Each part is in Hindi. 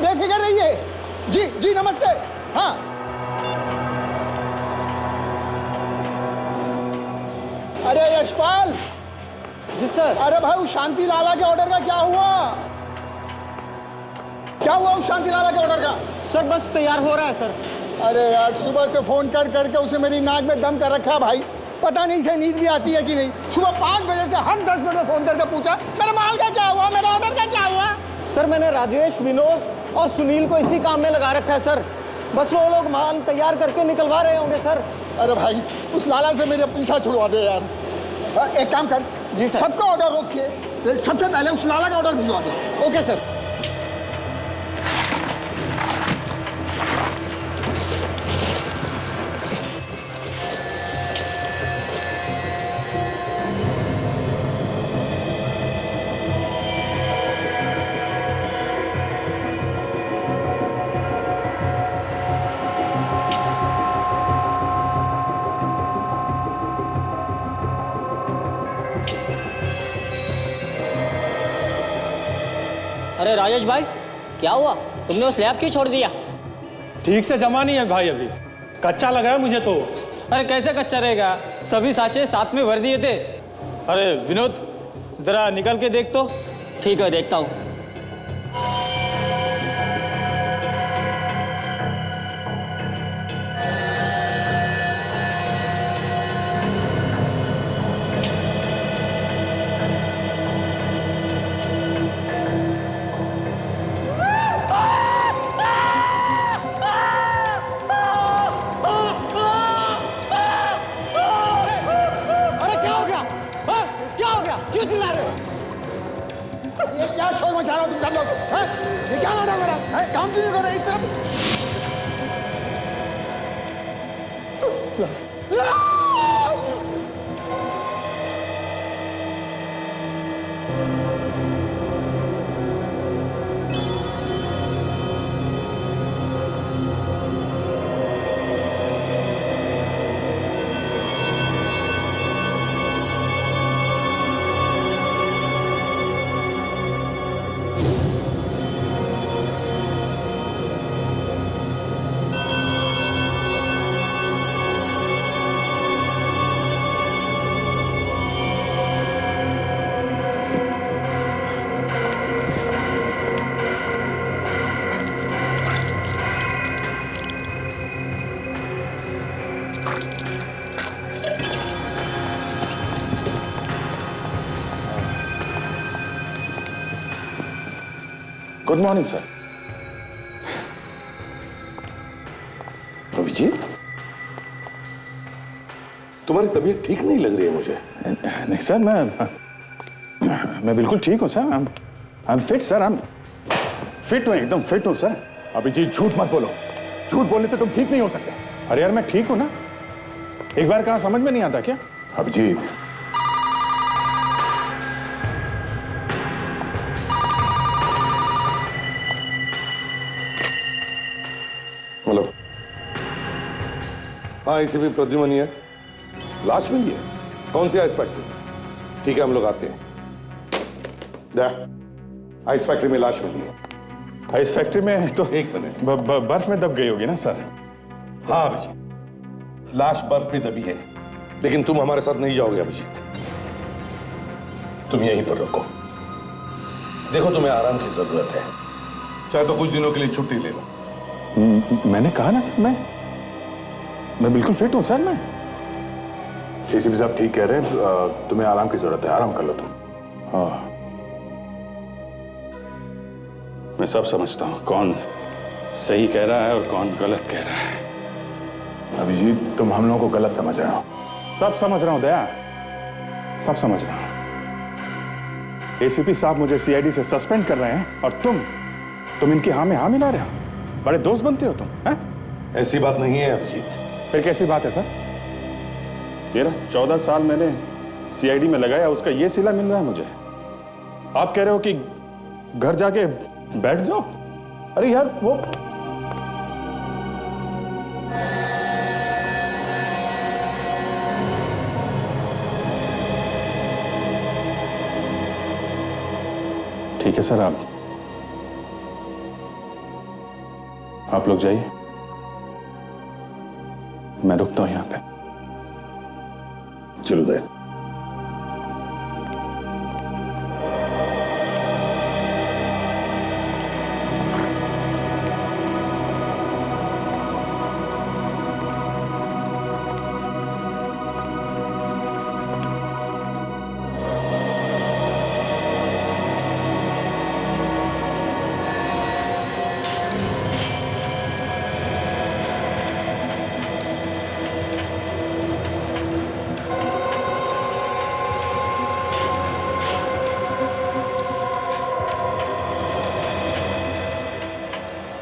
बेफिक्र रहिए। जी जी नमस्ते। हाँ अरे यशपाल। जी सर। अरे भाई उस शांति लाला के ऑर्डर का क्या हुआ? क्या हुआ उस शांति लाला के ऑर्डर का? सर बस तैयार हो रहा है सर। अरे यार सुबह से फोन कर करके उसने मेरी नाक में दम कर रखा है भाई। पता नहीं से नींद भी आती है कि नहीं। सुबह 5 बजे से हर 10 मिनट में फोन करके पूछा मेरे माल का क्या हुआ, मेरा ऑर्डर का क्या हुआ। सर मैंने राजेश, विनोद और सुनील को इसी काम में लगा रखा है सर। बस वो लोग माल तैयार करके निकलवा रहे होंगे सर। अरे भाई उस लाला से मेरे पीछा छुड़वा दे यार। एक काम कर। जी सर। सबका ऑर्डर रोक के सबसे पहले उस लाला का ऑर्डर भिजवा दे। Okay sir. अरे राजेश भाई क्या हुआ, तुमने वो स्लैब क्यों छोड़ दिया? ठीक से जमा नहीं है भाई, अभी कच्चा लगा है मुझे तो। अरे कैसे कच्चा रहेगा, सभी साँचे साथ में भर दिए थे। अरे विनोद जरा निकल के देख तो। ठीक है देखता हूँ। क्यों चिल्ला रहे हो? ये क्या शोर मचा रहे हो तुम सब लोग? ये क्या ऑर्डर कर रहा है? काम क्यों नहीं कर रहा इस तरफ? Good morning sir. अभिजीत, तुम्हारी तबीयत ठीक नहीं लग रही है मुझे। नहीं सर, मैं बिल्कुल ठीक हूँ sir. I am fit sir. Fit हूँ, एकदम फिट हूँ सर। अभिजीत झूठ मत बोलो, झूठ बोलने से तुम ठीक नहीं हो सकते। अरे यार मैं ठीक हूँ ना, एक बार कहा समझ में नहीं आता क्या? अभिजीत, हेलो। हाँ इसी भी प्रद्युमन है। लाश मिली है? कौन सी आइस फैक्ट्री? ठीक है हम लोग आते हैं। आइस फैक्ट्री में लाश मिली है। आइस फैक्ट्री में तो एक मिनट, बर्फ में दब गई होगी ना सर? हाँ अभिजीत, लाश बर्फ में दबी है, लेकिन तुम हमारे साथ नहीं जाओगे अभिजीत। तुम यहीं पर रुको। देखो तुम्हें आराम की जरूरत है, चाहे तो कुछ दिनों के लिए छुट्टी ले लो। मैंने कहा ना सर, मैं बिल्कुल फिट हूं सर। मैं एसीपी साहब ठीक कह रहे हैं, तुम्हें आराम की जरूरत है, आराम कर लो तुम। हाँ मैं सब समझता हूं कौन सही कह रहा है और कौन गलत कह रहा है। अभिजीत तुम हम लोगों को गलत समझ रहे हो। सब समझ रहा हूं दया, सब समझ रहा हूं। एसीपी साहब मुझे सीआईडी से सस्पेंड कर रहे हैं और तुम इनकी हाँ में हाँ मिला रहे हो। बड़े दोस्त बनते हो तुम, हैं? ऐसी बात नहीं है अभिजीत। फिर कैसी बात है सर? तेरा 14 साल मैंने सीआईडी में लगाया, उसका ये सिला मिल रहा है मुझे। आप कह रहे हो कि घर जाके बैठ जाओ? अरे यार वो ठीक है सर, आप लोग जाइए, मैं रुकता हूं यहां पे। चलो दया।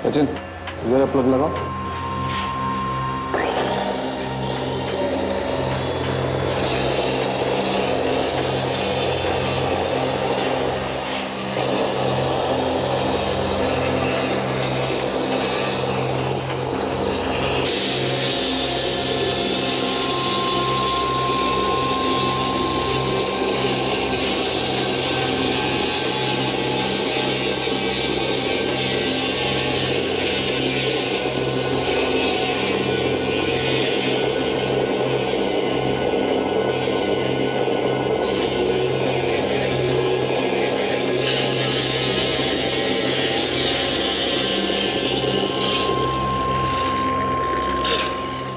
सचिन जरा प्लग लगाओ।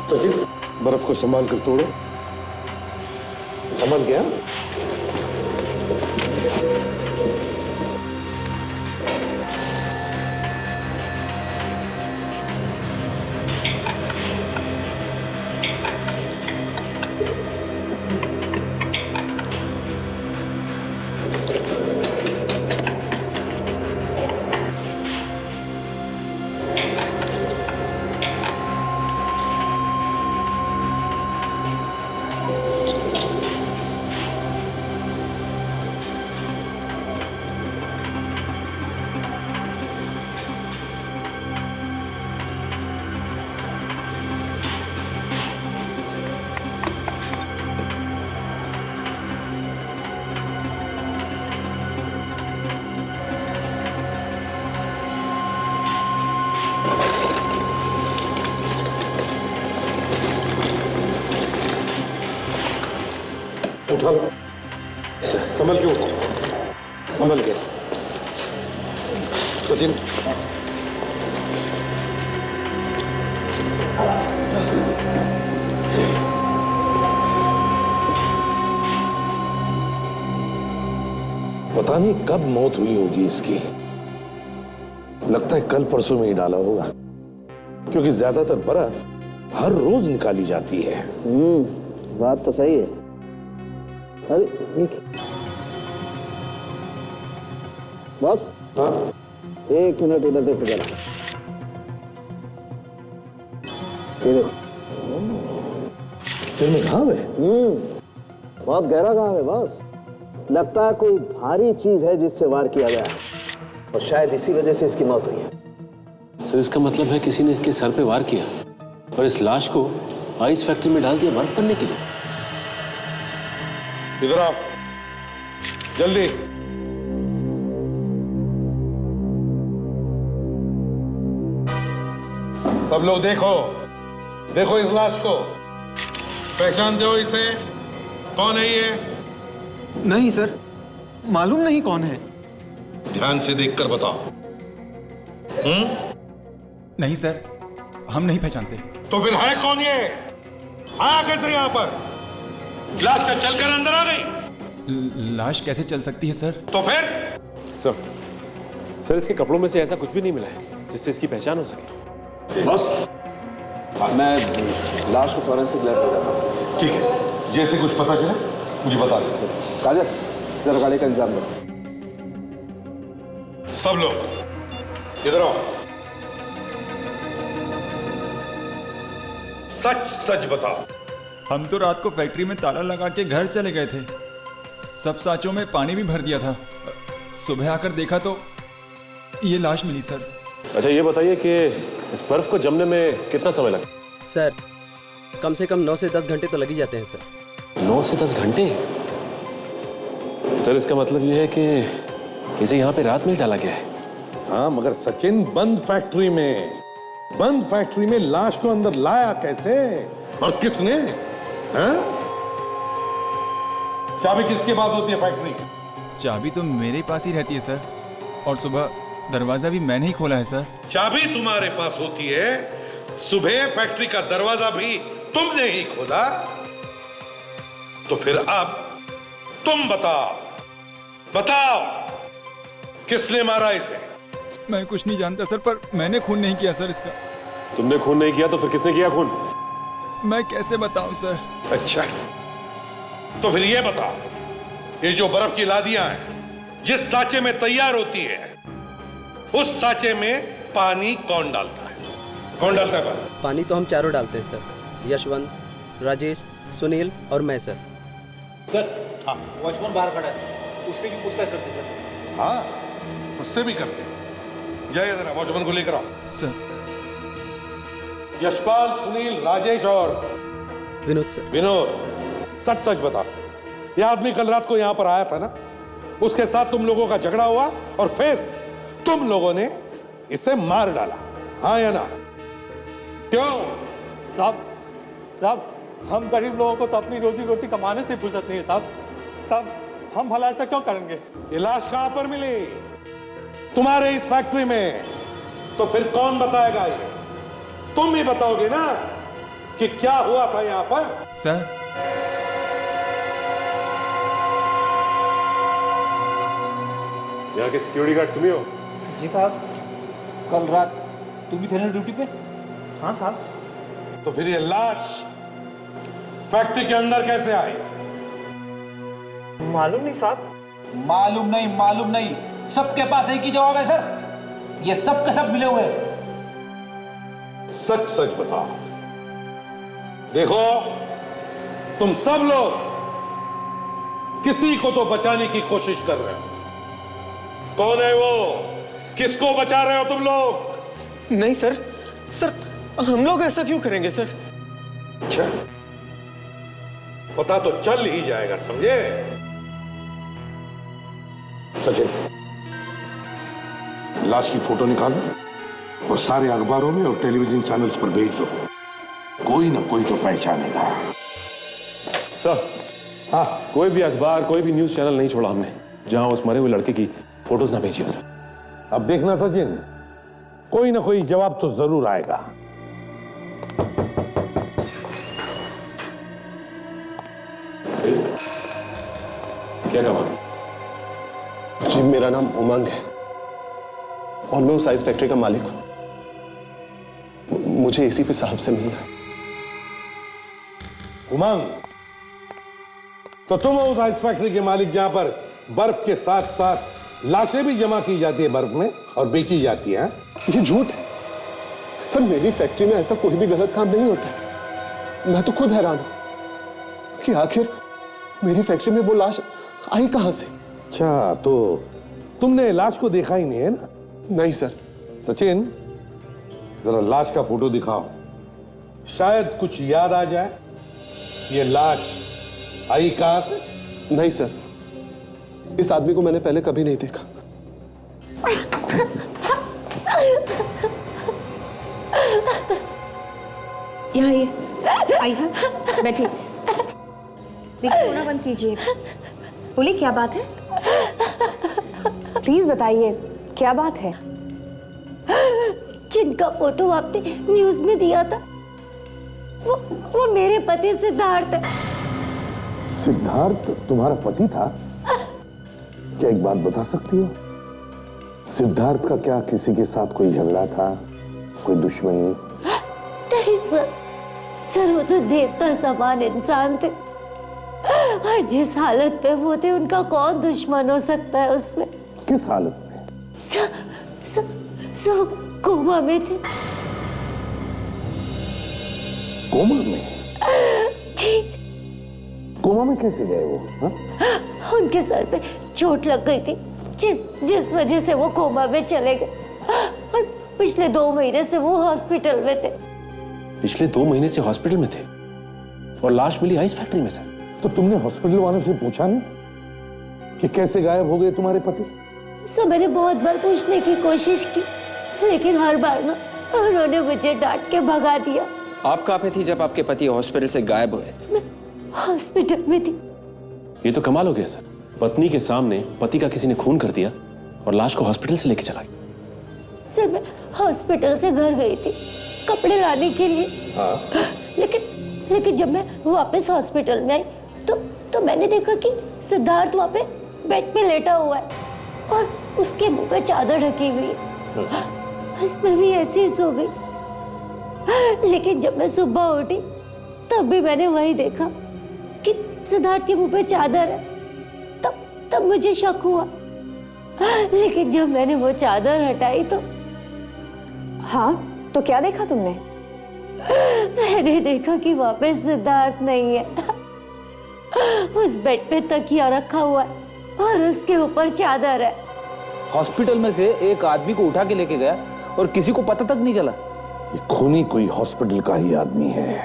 सचिन, बर्फ को संभाल कर तोड़ो। संभाल गया। उठा लो। संभल के उठो, संभल के। सचिन, पता नहीं कब मौत हुई होगी इसकी। लगता है कल परसों में ही डाला होगा, क्योंकि ज्यादातर बर्फ हर रोज निकाली जाती है। बात तो सही है। अरे एक बॉस, हाँ 1 मिनट इधर देखो जरा। ये देखो, सिर में घाव है। बहुत गहरा घाव है बॉस। लगता है कोई भारी चीज है जिससे वार किया गया और शायद इसी वजह से इसकी मौत हुई है। सर इसका मतलब है किसी ने इसके सर पे वार किया और इस लाश को आइस फैक्ट्री में डाल दिया बर्फ बनने के लिए। इधर आओ जल्दी। सब लोग देखो, देखो इस लाश को। पहचानते हो इसे? कौन है ये? नहीं सर, मालूम नहीं कौन है। ध्यान से देखकर बताओ। नहीं सर, हम नहीं पहचानते। तो फिर है कौन ये? आया कैसे यहाँ पर? लाश का चलकर अंदर आ गई? लाश कैसे चल सकती है सर? तो फिर? सर इसके कपड़ों में से ऐसा कुछ भी नहीं मिला है जिससे इसकी पहचान हो सके। बॉस, मैं लाश को फॉरेंसिक लैब ले जाता हूँ। ठीक है, जैसे कुछ पता चले मुझे बता दो। काजल, जरा गाड़ी का इंतजाम करो। सब लोग इधर आओ। सच सच बताओ। हम तो रात को फैक्ट्री में ताला लगा के घर चले गए थे। सब साँचों में पानी भी भर दिया था। सुबह आकर देखा तो ये लाश मिली सर। अच्छा ये बताइए कि इस बर्फ को जमने में कितना समय लगा? सर कम से कम 9 से 10 घंटे तो लग ही जाते हैं सर। 9 से 10 घंटे? सर इसका मतलब ये है कि इसे यहाँ पे रात में ही डाला गया है। हाँ, मगर सचिन बंद फैक्ट्री में, बंद फैक्ट्री में लाश को अंदर लाया कैसे और किसने? हाँ? चाबी किसके पास होती है फैक्ट्री की? चाबी तो मेरे पास ही रहती है सर, और सुबह दरवाजा भी मैंने ही खोला है सर। चाबी तुम्हारे पास होती है, सुबह फैक्ट्री का दरवाजा भी तुमने ही खोला, तो फिर अब तुम बताओ किसने मारा इसे? मैं कुछ नहीं जानता सर, पर मैंने खून नहीं किया सर इसका। तुमने खून नहीं किया तो फिर किसने किया खून? मैं कैसे बताऊं सर? अच्छा, तो फिर ये बताओ, ये जो बर्फ की लादियां हैं जिस साचे में तैयार होती है, उस साचे में पानी कौन डालता है? कौन डालता है पानी? पानी तो हम चारों डालते हैं सर, यशवंत, राजेश, सुनील और मैं सर। सर हाँ, वॉचमैन बाहर खड़ा है, उससे भी पूछताछ करते सर। हाँ, उससे भी करते हैं। जाइए जरा वॉचमैन को लेकर आओ। सर। यशपाल, सुनील, राजेश और विनोद सर। विनोद, सच सच बता, यह आदमी कल रात को यहां पर आया था ना? उसके साथ तुम लोगों का झगड़ा हुआ और फिर तुम लोगों ने इसे मार डाला, हाँ या ना? क्यों? साहब हम गरीब लोगों को तो अपनी रोजी रोटी कमाने से फुर्सत नहीं है साहब, हम भला ऐसा क्यों करेंगे? ये लाश कहां पर मिली? तुम्हारे इस फैक्ट्री में। तो फिर कौन बताएगा ये? तुम ही बताओगे ना कि क्या हुआ था यहां पर? सर, यहाँ के सिक्योरिटी गार्ड तुम ही हो? जी साहब, कल रात तुम भी थे ना ड्यूटी पे? हाँ साहब। तो फिर ये लाश फैक्ट्री के अंदर कैसे आई? मालूम नहीं साहब। मालूम नहीं, सबके पास एक ही जवाब है सर, ये सब के सब मिले हुए हैं। सच सच बताओ। देखो, तुम सब लोग किसी को तो बचाने की कोशिश कर रहे हो। कौन है वो? किसको बचा रहे हो तुम लोग? नहीं सर, हम लोग ऐसा क्यों करेंगे सर? अच्छा, पता तो चल ही जाएगा, समझे? सचिन, लाश की फोटो निकालो और सारे अखबारों में और टेलीविजन चैनल्स पर भेज दो। कोई ना कोई तो पहचानेगा। सर, हाँ, कोई भी अखबार, कोई भी न्यूज चैनल नहीं छोड़ा हमने जहां उस मरे हुए लड़के की फोटोज ना भेजी हो सर। अब देखना सचिन, कोई ना कोई जवाब तो जरूर आएगा। क्या कहा? जी, मेरा नाम उमंग है और मैं उस आइस फैक्ट्री का मालिक हूं। मुझे एसीपी साहब से मिलना है। उमंग, तो तुम हो उस आइस फैक्ट्री के मालिक जहां पर बर्फ के साथ साथ लाशें भी जमा की जाती है बर्फ में और बेची जाती है? ये झूठ है सर, मेरी फैक्ट्री में ऐसा कोई भी गलत काम नहीं होता। मैं तो खुद हैरान हूं कि आखिर मेरी फैक्ट्री में वो लाश आई कहां से। अच्छा, तो तुमने लाश को देखा ही नहीं है ना? नहीं सर। सचिन, जरा लाश का फोटो दिखाओ, शायद कुछ याद आ जाए। ये लाश आई कहां से? नहीं सर, इस आदमी को मैंने पहले कभी नहीं देखा। यहाँ ये आइए, बैठिए। देखिए, रोना बंद कीजिए। बोलिए, क्या बात है? प्लीज बताइए, क्या बात है? जिनका फोटो आपने न्यूज में दिया था, वो मेरे पति सिद्धार्थ है। सिद्धार्थ तुम्हारा पति था? क्या एक बात बता सकती हो? सिद्धार्थ का क्या किसी के साथ कोई झगड़ा था, कोई दुश्मनी? नहीं सर, वो तो देवता समान इंसान थे, और जिस हालत पे वो थे उनका कौन दुश्मन हो सकता है उसमें? किस हालत में? सब कोमा में थे। कोमा में? जी। कोमा में कैसे गए वो? हा? उनके सर पे चोट लग गई थी, जिस वजह से वो कोमा में चले गए, और पिछले 2 महीने से वो हॉस्पिटल में थे। पिछले 2 महीने से हॉस्पिटल में थे और लाश मिली आइस फैक्ट्री में सर। तो तुमने हॉस्पिटल वालों से पूछा नहीं कि कैसे गायब हो गए तुम्हारे पति? सो मैंने बहुत बार पूछने की कोशिश की, लेकिन हर बार ना उन्होंने मुझे डांट के भगा दिया। आप कहाँ पे थी जब आपके पति हॉस्पिटल से गायब हुए? मैं हॉस्पिटल में थी। ये तो कमाल हो गया सर, पत्नी के सामने पति का किसी ने खून कर दिया और लाश को हॉस्पिटल से लेके चला गया। सर मैं हॉस्पिटल से घर गई थी कपड़े लाने के लिए। हाँ। लेकिन जब मैं वापस हॉस्पिटल में आई तो मैंने देखा कि सिद्धार्थ वहाँ पे बेड पे लेटा हुआ है और उसके मुंह पे चादर ढकी हुई है। बस मैं भी ऐसे ही सो गई। लेकिन जब मैं सुबह उठी तब भी मैंने वही देखा कि सिद्धार्थ के मुंह पे चादर है। तब मुझे शक हुआ, लेकिन जब मैंने वो चादर हटाई तो हाँ, तो क्या देखा तुमने? मैंने देखा कि वहाँ पे सिद्धार्थ नहीं है। उस बेड पे तकिया रखा हुआ है और उसके ऊपर चादर है। हॉस्पिटल में से एक आदमी को उठा के लेके गया और किसी को पता तक नहीं चला। ये खूनी कोई हॉस्पिटल का ही आदमी है।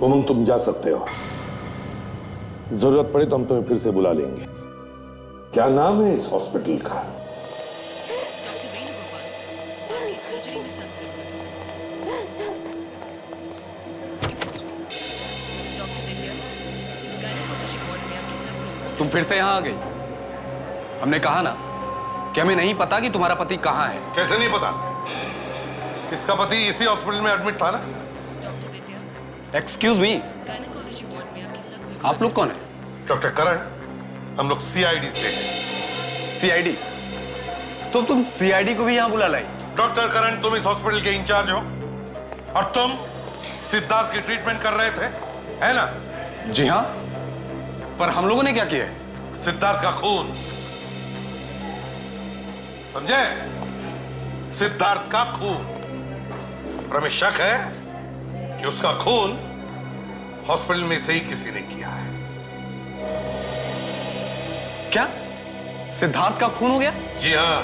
उमंग, तुम जा सकते हो, जरूरत पड़े तो हम तुम्हें फिर से बुला लेंगे। क्या नाम है इस हॉस्पिटल का? तुम फिर से यहाँ आ गई। हमने कहा ना कि हमें नहीं पता कि तुम्हारा पति कहाँ है। कैसे नहीं पता? इसका पति इसी हॉस्पिटल में एडमिट था ना। एक्सक्यूज मी, आप लोग कौन है? डॉक्टर करण, हम लोग सीआईडी से हैं। सीआईडी? तो तुम सीआईडी को भी यहाँ बुला लाई? डॉक्टर करण, तुम इस हॉस्पिटल के इंचार्ज हो और तुम सिद्धार्थ की ट्रीटमेंट कर रहे थे, है ना? जी हाँ, पर हम लोगों ने क्या किया है? सिद्धार्थ का खून, समझे? सिद्धार्थ का खून। और हमें शक है कि उसका खून हॉस्पिटल में से ही किसी ने किया है। क्या सिद्धार्थ का खून हो गया? जी हाँ।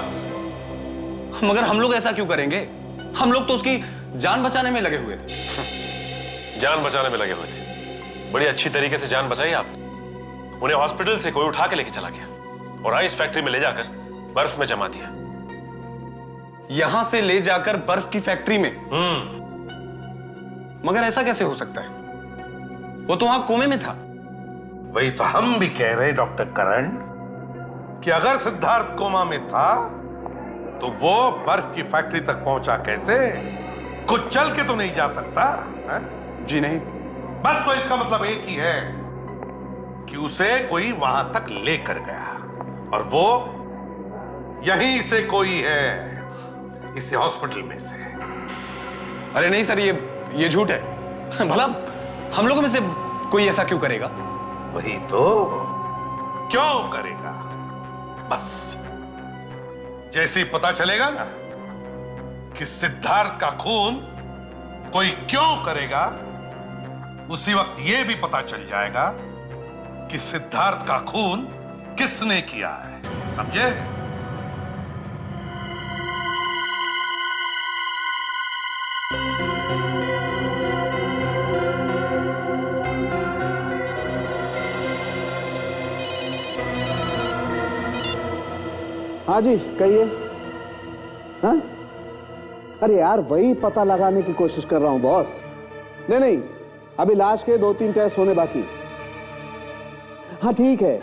मगर हम लोग ऐसा क्यों करेंगे? हम लोग तो उसकी जान बचाने में लगे हुए थे। जान बचाने में लगे हुए थे? बड़ी अच्छी तरीके से जान बचाई आपने। उन्हें हॉस्पिटल से कोई उठा के लेके चला गया और आइस फैक्ट्री में ले जाकर बर्फ में जमा दिया। यहां से ले जाकर बर्फ की फैक्ट्री में? मगर ऐसा कैसे हो सकता है? वो तो वहां कोमे में था। वही तो हम भी कह रहे डॉक्टर करण कि अगर सिद्धार्थ कोमा में था तो वो बर्फ की फैक्ट्री तक पहुंचा कैसे? कुछ चल के तो नहीं जा सकता है? जी नहीं। बस तो इसका मतलब एक ही है कि उसे कोई वहां तक लेकर गया और वो यहीं से कोई है, इस हॉस्पिटल में से। अरे नहीं सर, ये झूठ है। भला हम लोगों में से कोई ऐसा क्यों करेगा? वही तो, क्यों करेगा? बस जैसे ही पता चलेगा ना कि सिद्धार्थ का खून कोई क्यों करेगा, उसी वक्त यह भी पता चल जाएगा कि सिद्धार्थ का खून किसने किया है। समझे? हाँ जी कहिए। हाँ, अरे यार वही पता लगाने की कोशिश कर रहा हूं बॉस। नहीं, अभी लाश के 2-3 टेस्ट होने बाकी। हाँ ठीक है।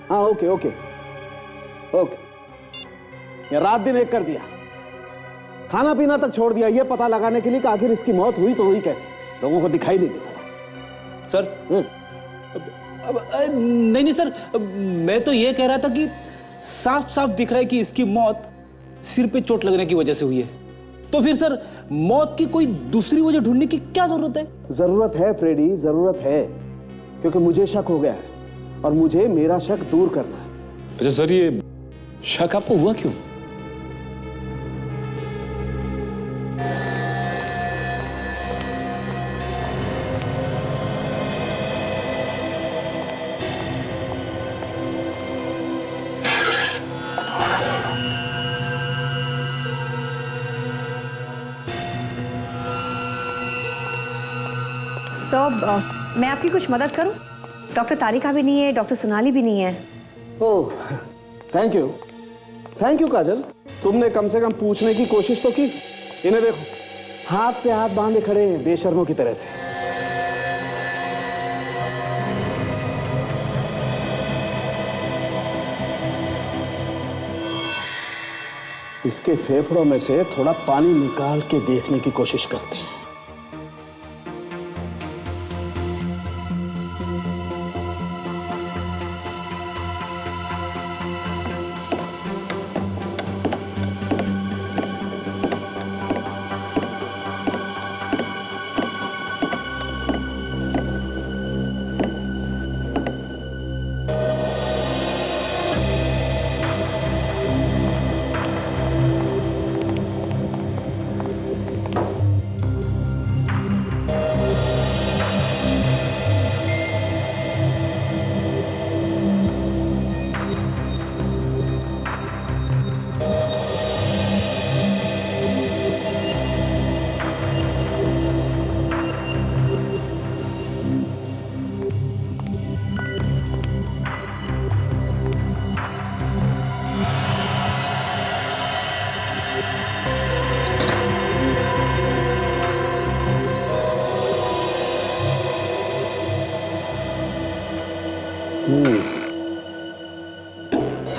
हाँ ओके। ये रात दिन एक कर दिया, खाना पीना तक छोड़ दिया, ये पता लगाने के लिए कि आखिर इसकी मौत हुई तो हुई कैसे, लोगों को दिखाई नहीं देता। सर नहीं सर, मैं तो ये कह रहा था कि साफ साफ दिख रहा है कि इसकी मौत सिर पे चोट लगने की वजह से हुई है। तो फिर सर मौत की कोई दूसरी वजह ढूंढने की क्या जरूरत है? जरूरत है फ्रेडी, जरूरत है, क्योंकि मुझे शक हो गया है और मुझे मेरा शक दूर करना है। अच्छा सर, ये शक आपको हुआ क्यों? मैं आपकी कुछ मदद करूं? डॉक्टर तारिका भी नहीं है, डॉक्टर सोनाली भी नहीं है। ओह थैंक यू काजल, तुमने कम से कम पूछने की कोशिश तो की। इन्हें देखो, हाथ पे हाथ बांधे खड़े हैं बेशर्मों की तरह से। इसके फेफड़ों में से थोड़ा पानी निकाल के देखने की कोशिश करते हैं।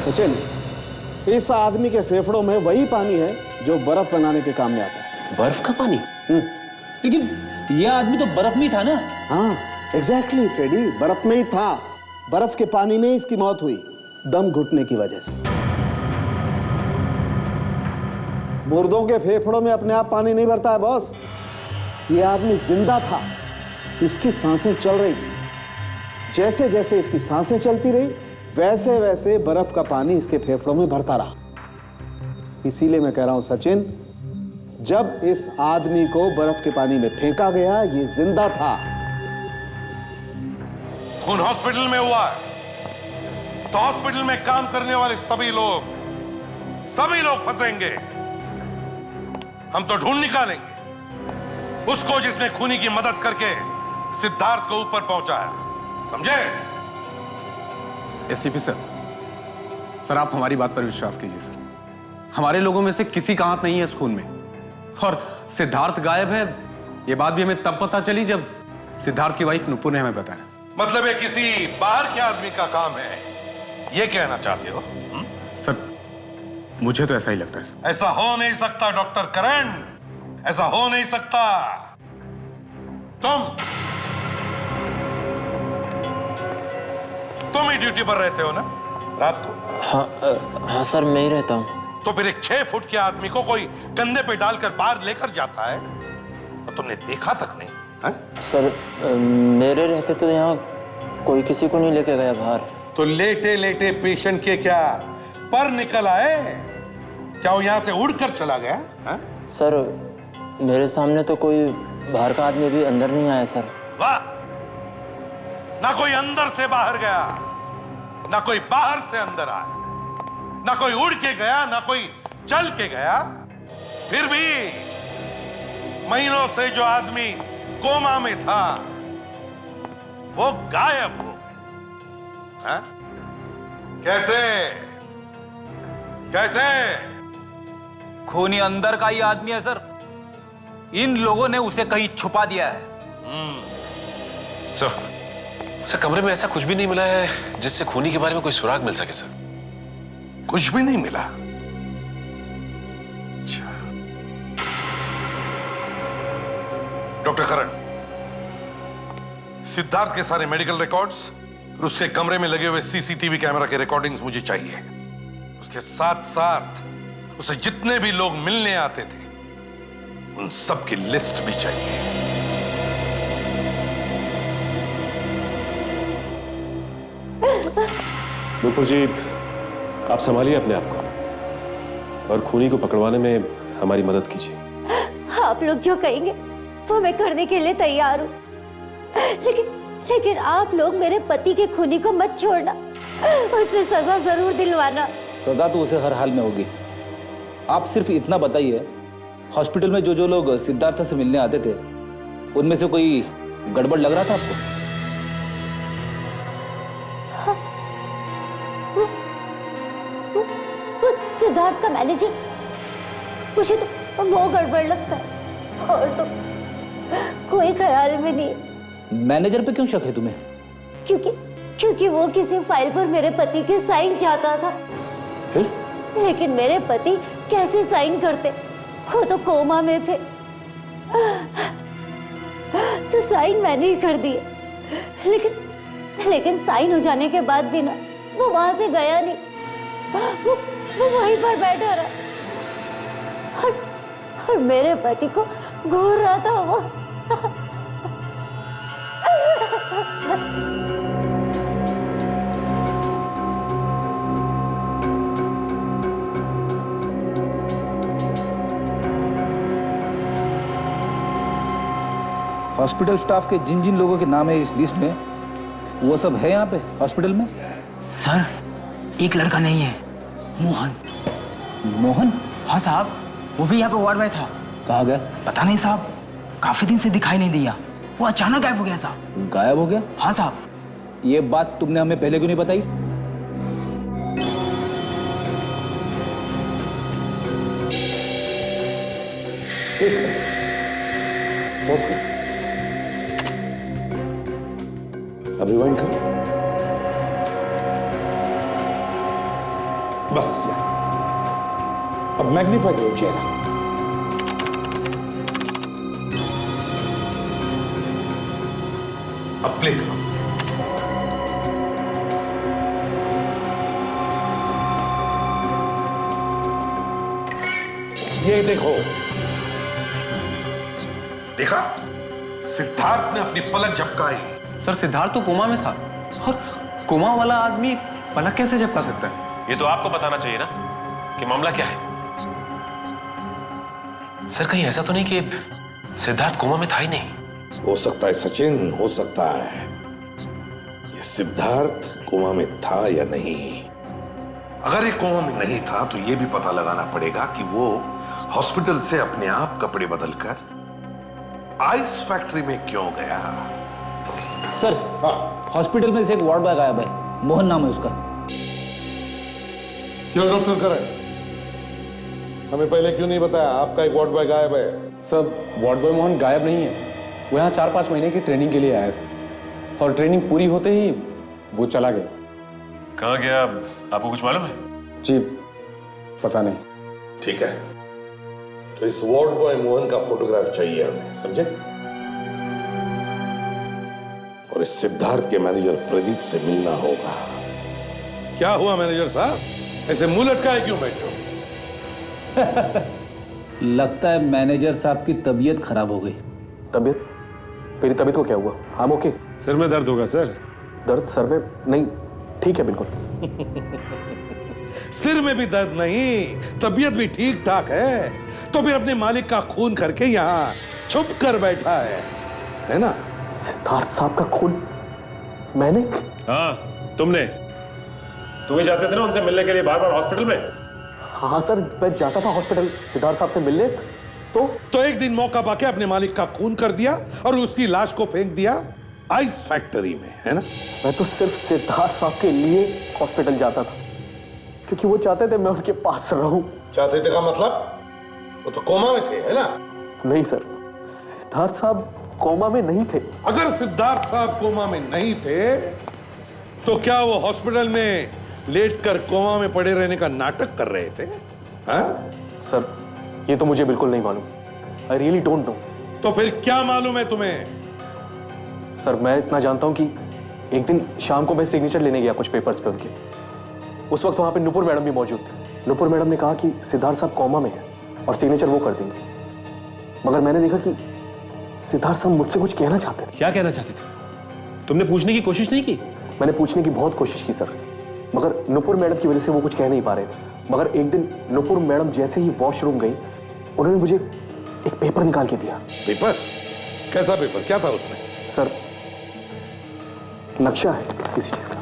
सचिन, इस आदमी के फेफड़ों में वही पानी है जो बर्फ बनाने के काम में आता है। बर्फ का पानी? लेकिन यह आदमी तो बर्फ में ही था ना? हाँ, एग्जैक्टली फ्रेडी, बर्फ में ही था। बर्फ के पानी में इसकी मौत हुई, दम घुटने की वजह से। मुर्दों के फेफड़ों में अपने आप पानी नहीं भरता है बॉस। ये आदमी जिंदा था, इसकी सांसें चल रही थी। जैसे जैसे इसकी सांसें चलती रही, वैसे वैसे बर्फ का पानी इसके फेफड़ों में भरता रहा। इसीलिए मैं कह रहा हूं सचिन, जब इस आदमी को बर्फ के पानी में फेंका गया, ये जिंदा था। खून हॉस्पिटल में हुआ है तो हॉस्पिटल में काम करने वाले सभी लोग फंसेंगे। हम तो ढूंढ निकालेंगे उसको जिसने खूनी की मदद करके सिद्धार्थ को ऊपर पहुंचाया, समझे? एसीपी सर, आप हमारी बात पर विश्वास कीजिए सर। हमारे लोगों में से किसी का हाथ नहीं है इस खून में। और सिद्धार्थ गायब है, ये बात भी हमें तब पता चली जब सिद्धार्थ की वाइफ नुपुर ने हमें बताया। मतलब ये किसी बाहर के आदमी का काम है, ये कहना चाहते हो? सर, मुझे तो ऐसा ही लगता है सर। ऐसा हो नहीं सकता डॉक्टर करण, ऐसा हो नहीं सकता। तुम ही ड्यूटी पर रहते हो ना रात को? हाँ सर, मैं ही रहता हूँ। तो फिर एक 6 फुट के आदमी को कोई कंधे पे डालकर बाहर लेकर जाता है और तुमने देखा तक नहीं है? सर, मेरे रहते तो यहाँ कोई किसी को नहीं लेके गया बाहर। तो लेटे लेटे पेशेंट के क्या पर निकल आए? क्या वो यहाँ से उड़कर चला गया है? सर, मेरे सामने तो कोई बाहर का आदमी भी अंदर नहीं आया सर। वाह, ना कोई अंदर से बाहर गया, ना कोई बाहर से अंदर आया, ना कोई उड़ के गया, ना कोई चल के गया। फिर भी महीनों से जो आदमी कोमा में था वो गायब हो गया। कैसे कैसे? खूनी अंदर का ही आदमी है सर। इन लोगों ने उसे कहीं छुपा दिया है। सर, कमरे में ऐसा कुछ भी नहीं मिला है जिससे खूनी के बारे में कोई सुराग मिल सके सर। कुछ भी नहीं मिला? डॉक्टर करण, सिद्धार्थ के सारे मेडिकल रिकॉर्ड्स और उसके कमरे में लगे हुए सीसीटीवी कैमरा के रिकॉर्डिंग्स मुझे चाहिए। उसके साथ साथ उसे जितने भी लोग मिलने आते थे उन सब की लिस्ट भी चाहिए। नुपुर जी, आप संभालिए अपने आप को और खूनी को पकड़वाने में हमारी मदद कीजिए। आप लोग जो कहेंगे वो मैं करने के लिए तैयार हूँ, लेकिन आप लोग मेरे पति के खूनी को मत छोड़ना, उसे सजा जरूर दिलवाना। सजा तो उसे हर हाल में होगी। आप सिर्फ इतना बताइए, हॉस्पिटल में जो लोग सिद्धार्थ से मिलने आते थे उनमें से कोई गड़बड़ लग रहा था आपको? वो सिद्धार्थ का मैनेजर मुझे तो वो गड़बड़ लगता है और तो कोई ख्याल में नहीं। मैनेजर पे क्यों शक है तुम्हें? क्योंकि वो किसी फाइल पर मेरे पति के साइन चाहता था। फिर? लेकिन मेरे पति कैसे साइन करते, वो तो कोमा में थे। तो साइन मैंने ही कर दिए, लेकिन साइन हो जाने के बाद भी ना वो वहां से गया नहीं, वो वहीं पर बैठा रहा और मेरे पति को घूर रहा था वो। हॉस्पिटल स्टाफ के जिन जिन लोगों के नाम है इस लिस्ट में, वो सब है यहाँ पे हॉस्पिटल में? सर, एक लड़का नहीं है, मोहन। मोहन? हाँ साहब, वो भी यहाँ पे वार्ड में था। कहाँ गया? पता नहीं साहब, काफी दिन से दिखाई नहीं दिया। वो अचानक गायब हो गया साहब। गायब हो गया? हाँ साहब। ये बात तुमने हमें पहले क्यों नहीं बताई? अब रिवाइंड करो। बस यार, अब मैग्नीफाई करो चेहरा। अब प्ले करो। ये देखो, देखा? सिद्धार्थ ने अपनी पलक झपकाई। सर, सिद्धार्थ तो कोमा में था और कोमा वाला आदमी पलक कैसे झपका सकता है? ये तो आपको बताना चाहिए ना कि मामला क्या है। सर, कहीं ऐसा तो नहीं कि सिद्धार्थ कोमा में था ही नहीं? हो सकता है सचिन, हो सकता है। ये सिद्धार्थ कोमा में था या नहीं। अगर ये कोमा में नहीं था तो ये भी पता लगाना पड़ेगा कि वो हॉस्पिटल से अपने आप कपड़े बदलकर आइस फैक्ट्री में क्यों गया। सर, हॉस्पिटल में से एक वार्ड बॉय गायब है, मोहन नाम है उसका। क्यों डॉक्टर करे, हमें पहले क्यों नहीं बताया आपका एक वार्ड बॉय गायब है? सर, वार्ड बॉय मोहन गायब नहीं है। वो यहाँ 4-5 महीने की ट्रेनिंग के लिए आया था और ट्रेनिंग पूरी होते ही वो चला गया। कहाँ गया, आपको कुछ मालूम है? जी, पता नहीं। ठीक है, तो इस वार्ड बॉय मोहन का फोटोग्राफ चाहिए हमें, समझे? और इस सिद्धार्थ के मैनेजर प्रदीप से मिलना होगा। क्या हुआ मैनेजर साहब, ऐसे मुंह लटकाए क्यों बैठे हो? लगता है मैनेजर साहब की तबीयत खराब हो गई। तबीयत? मेरी तबीयत को क्या हुआ? हम ओके? सर में दर्द होगा सर। दर्द सर में? नहीं, ठीक है बिल्कुल। सिर में भी दर्द नहीं, तबीयत भी ठीक ठाक है, तो फिर अपने मालिक का खून करके यहाँ छुप कर बैठा है ना? सिद्धार्थ साहब का खून मैंने? हाँ, तुमने। तुम ही जाते थे ना उनसे मिलने के लिए बार बार हॉस्पिटल में? हाँ सर, मैं जाता था हॉस्पिटल सिद्धार्थ साहब से मिलने। तो एक दिन मौका पाके अपने मालिक का खून कर दिया और उसकी लाश को फेंक दिया आइस फैक्ट्री में, है ना? मैं तो सिर्फ सिद्धार्थ साहब के लिए हॉस्पिटल जाता था, क्योंकि वो चाहते थे मैं उनके पास रहूं। चाहते थे का मतलब? वो तो कोमा में थे, है ना? नहीं सर, सिद्धार्थ साहब कोमा में नहीं थे। अगर सिद्धार्थ साहब कोमा में नहीं थे तो क्या वो हॉस्पिटल में लेटकर कोमा में पड़े रहने का नाटक कर रहे थे? हाँ? सर, ये तो मुझे बिल्कुल नहीं मालूम। I really don't know. तो फिर क्या मालूम है तुम्हें? सर, मैं इतना जानता हूं कि एक दिन शाम को मैं सिग्नेचर लेने गया कुछ पेपर्स पे उनके। उस वक्त वहां पे नुपुर मैडम भी मौजूद थे। नुपुर मैडम ने कहा कि सिद्धार्थ साहब कोमा में है और सिग्नेचर वो कर देंगे। मगर मैंने देखा कि सिद्धार्थ साहब मुझसे कुछ कहना चाहते थे। क्या कहना चाहते थे? तुमने पूछने की कोशिश नहीं की? मैंने पूछने की बहुत कोशिश की सर, मगर नुपुर मैडम की वजह से वो कुछ कह नहीं पा रहे थे। मगर एक दिन नुपुर मैडम जैसे ही वॉशरूम गई, उन्होंने मुझे एक पेपर निकाल के दिया। पेपर? कैसा पेपर? क्या था उसमें? सर, नक्शा है किसी चीज का।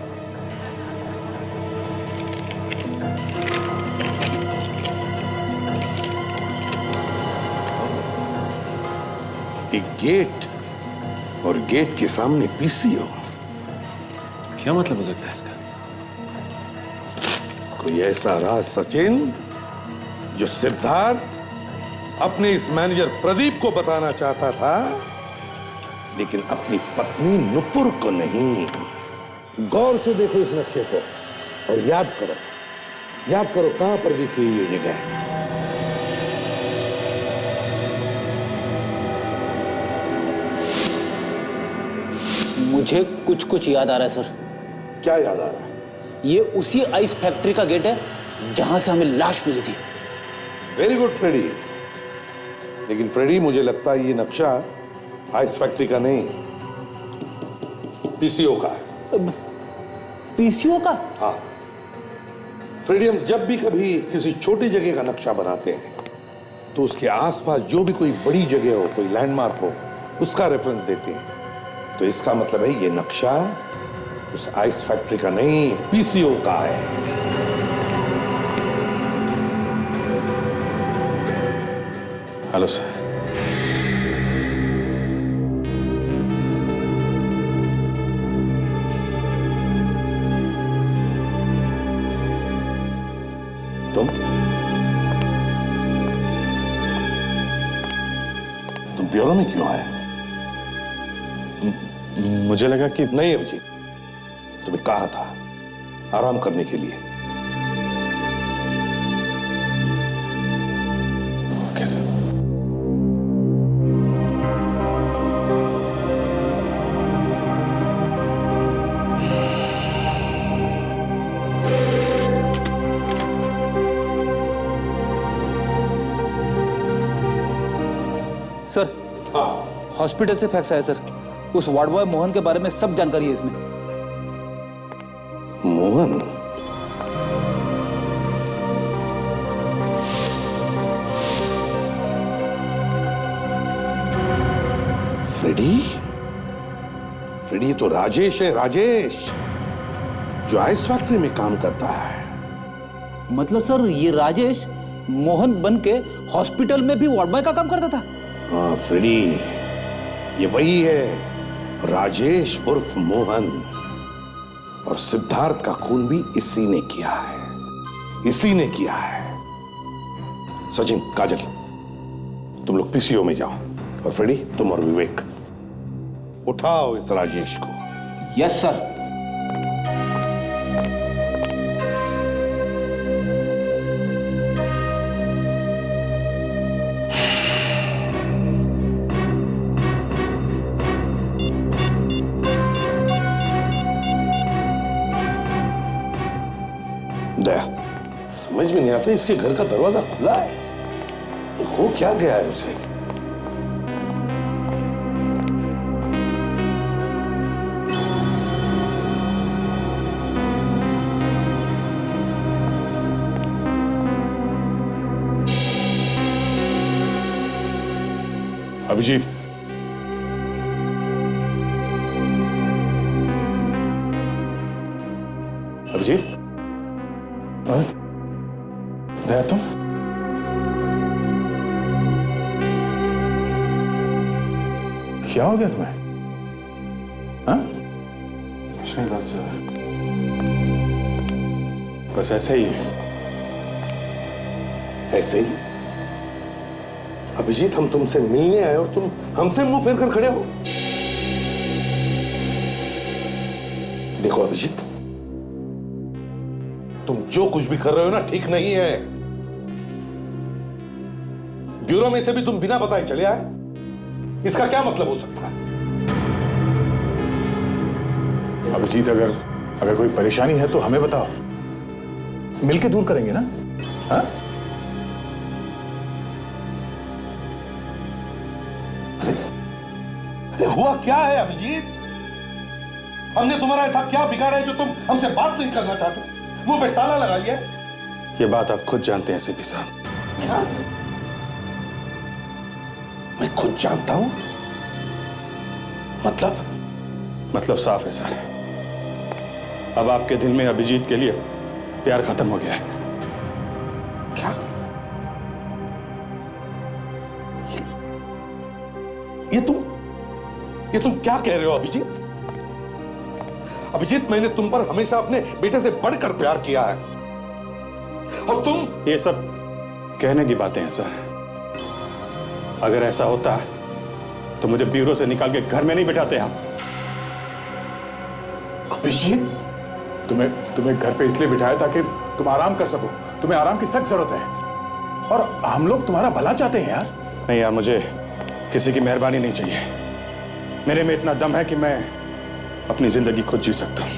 एक गेट और गेट के सामने पीसीओ। क्या मतलब हो सकता है इसका? कोई ऐसा राज सचिन जो सिद्धार्थ अपने इस मैनेजर प्रदीप को बताना चाहता था, लेकिन अपनी पत्नी नुपुर को नहीं। गौर से देखो इस नक्शे को और याद करो कहां पर दिख रही है ये जगह। मुझे कुछ कुछ याद आ रहा है सर। क्या याद आ रहा है? ये उसी आइस फैक्ट्री का गेट है जहां से हमें लाश मिली थी। Very good Freddy. लेकिन फ्रेडी, मुझे लगता है ये नक्शा आइस फैक्ट्री का नहीं, पीसीओ का है। पीसीओ का? हाँ फ्रेडी, हम जब भी कभी किसी छोटी जगह का नक्शा बनाते हैं तो उसके आसपास जो भी कोई बड़ी जगह हो, कोई लैंडमार्क हो, उसका रेफरेंस देते हैं। तो इसका मतलब है ये नक्शा उस आइस फैक्ट्री का नहीं, पीसीओ का है। Hello sir. तुम ब्यूरो में क्यों आए? मुझे लगा कि नहीं अभिजीत, तुम्हें कहा था आराम करने के लिए। Okay sir. सर, हॉस्पिटल से फैक्स आया सर। उस वार्ड बॉय मोहन के बारे में सब जानकारी है इसमें। मोहन? फ्रेडी? फ्रेडी, ये तो राजेश है, राजेश, जो आइस फैक्ट्री में काम करता है। मतलब सर, ये राजेश मोहन बन के हॉस्पिटल में भी वार्ड बॉय का काम करता था? हाँ फ्रेडी, ये वही है, राजेश उर्फ मोहन। और सिद्धार्थ का खून भी इसी ने किया है, इसी ने किया है। सचिन, काजल, तुम लोग पीसीओ में जाओ, और फ्रेडी तुम और विवेक उठाओ इस राजेश को। Yes sir. समझ में नहीं आता, इसके घर का दरवाजा खुला है, हो क्या गया है उसे? अभिजीत, अभिजीत, दया तुम? क्या हो गया तुम्हें? हाँ? कुछ नहीं, बस ऐसे ही है। ऐसे ही? अभिजीत, हम तुमसे मिलने आए और तुम हमसे मुंह फेर कर खड़े हो। देखो अभिजीत, तुम जो कुछ भी कर रहे हो ना, ठीक नहीं है। ब्यूरो में से भी तुम बिना बताए चले आए, इसका क्या मतलब हो सकता है? अभिजीत, अगर कोई परेशानी है तो हमें बताओ, मिलके दूर करेंगे ना? हाँ? अरे हुआ क्या है अभिजीत? हमने तुम्हारा ऐसा क्या बिगाड़ा है जो तुम हमसे बात नहीं करना चाहते? मुंह पे ताला लगा लिया? ये बात आप खुद जानते हैं सीपी साहब। क्या? मैं खुद जानता हूं? मतलब साफ है सर, अब आपके दिल में अभिजीत के लिए प्यार खत्म हो गया है। क्या? ये तुम क्या कह रहे हो अभिजीत? अभिजीत, मैंने तुम पर हमेशा अपने बेटे से बढ़कर प्यार किया है, और तुम? ये सब कहने की बातें हैं सर, अगर ऐसा होता तो मुझे ब्यूरो से निकाल के घर में नहीं बिठाते आप। अभिजीत, तुम्हें घर पे इसलिए बिठाया ताकि तुम आराम कर सको। तुम्हें आराम की सख्त जरूरत है और हम लोग तुम्हारा भला चाहते हैं यार। नहीं यार, मुझे किसी की मेहरबानी नहीं चाहिए। मेरे में इतना दम है कि मैं अपनी जिंदगी खुद जी सकता हूं।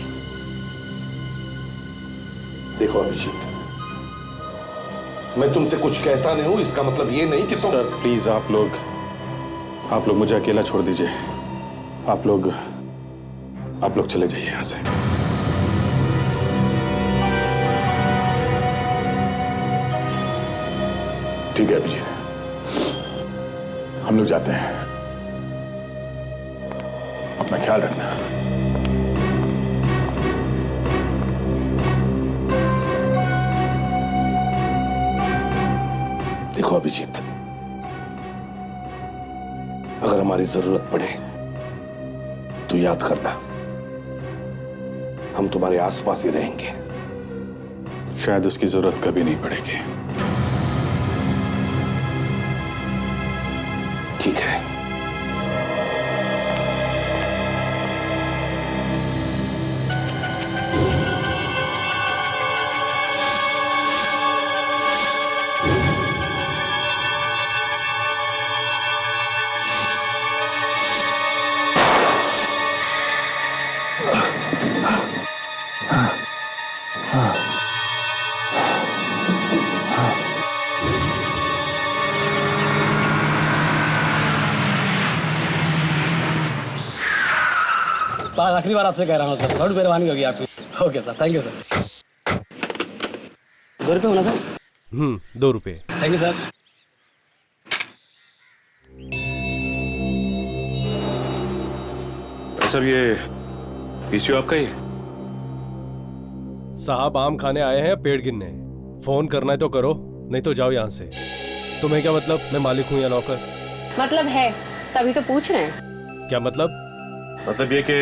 देखो अभिजीत, मैं तुमसे कुछ कहता नहीं हूं, इसका मतलब ये नहीं कि तुम... सर प्लीज, आप लोग मुझे अकेला छोड़ दीजिए। आप लोग चले जाइए यहां से। ठीक है अभिजीत, हम लोग जाते हैं। अपना ख्याल रखना। देखो अभिजीत, अगर हमारी जरूरत पड़े तो याद करना, हम तुम्हारे आसपास ही रहेंगे। शायद उसकी जरूरत कभी नहीं पड़ेगी। ठीक है। आखिरी बार आपसे कह रहा हूँ सर, बहुत मेहरबानी होगी आपकी। Okay sir, thank you sir. 2 रुपये होना सर? 2 रुपये। Thank you sir. सर ये पीसीओ आपका ही? साहब आम खाने आए हैं, पेड़ गिनने। फोन करना है तो करो, नहीं तो जाओ यहाँ से। तुम्हें क्या मतलब, मैं मालिक हूँ या नौकर? मतलब है, तभी तो पूछ रहे हैं। क्या मतलब? मतलब ये कि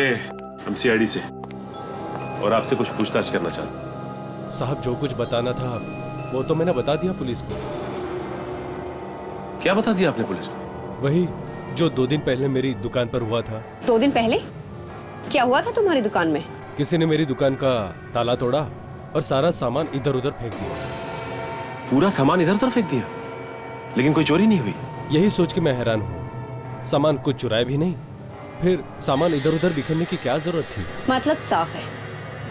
हम सीआईडी से और आपसे कुछ पूछताछ करना चाहते। साहब जो कुछ बताना था वो तो मैंने बता दिया पुलिस को। क्या बता दिया आपने पुलिस को? वही जो 2 दिन पहले मेरी दुकान पर हुआ था। 2 दिन पहले क्या हुआ था तुम्हारी दुकान में? किसी ने मेरी दुकान का ताला तोड़ा और सारा सामान इधर उधर फेंक दिया। पूरा सामान इधर उधर फेंक दिया, लेकिन कोई चोरी नहीं हुई? यही सोच के मैं हैरान हूँ। सामान कुछ चुराया भी नहीं, फिर सामान इधर उधर बिखरने की क्या जरूरत थी? मतलब साफ है,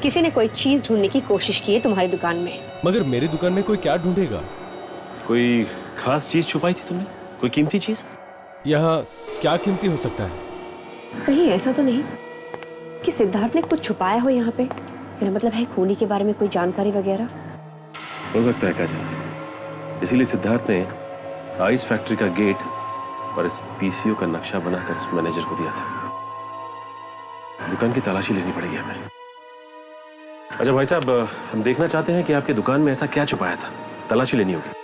किसी ने कोई चीज ढूंढने की कोशिश की है तुम्हारी दुकान में। मगर मेरी दुकान में कोई क्या ढूंढेगा? कोई खास चीज छुपाई थी तुमने? कोई कीमती चीज? यहाँ क्या कीमती हो सकता है? कहीं ऐसा तो नहीं कि सिद्धार्थ ने कुछ छुपाया हो यहाँ पे? मेरा मतलब है खूनी के बारे में कोई जानकारी वगैरह? हो सकता है काजल, इसीलिए सिद्धार्थ ने आइस फैक्ट्री का गेट और इस पीसीओ का नक्शा बनाकर इस मैनेजर को दिया था। दुकान की तलाशी लेनी पड़ेगी हमें। अच्छा भाई साहब, हम देखना चाहते हैं कि आपकी दुकान में ऐसा क्या छुपाया था। तलाशी लेनी होगी।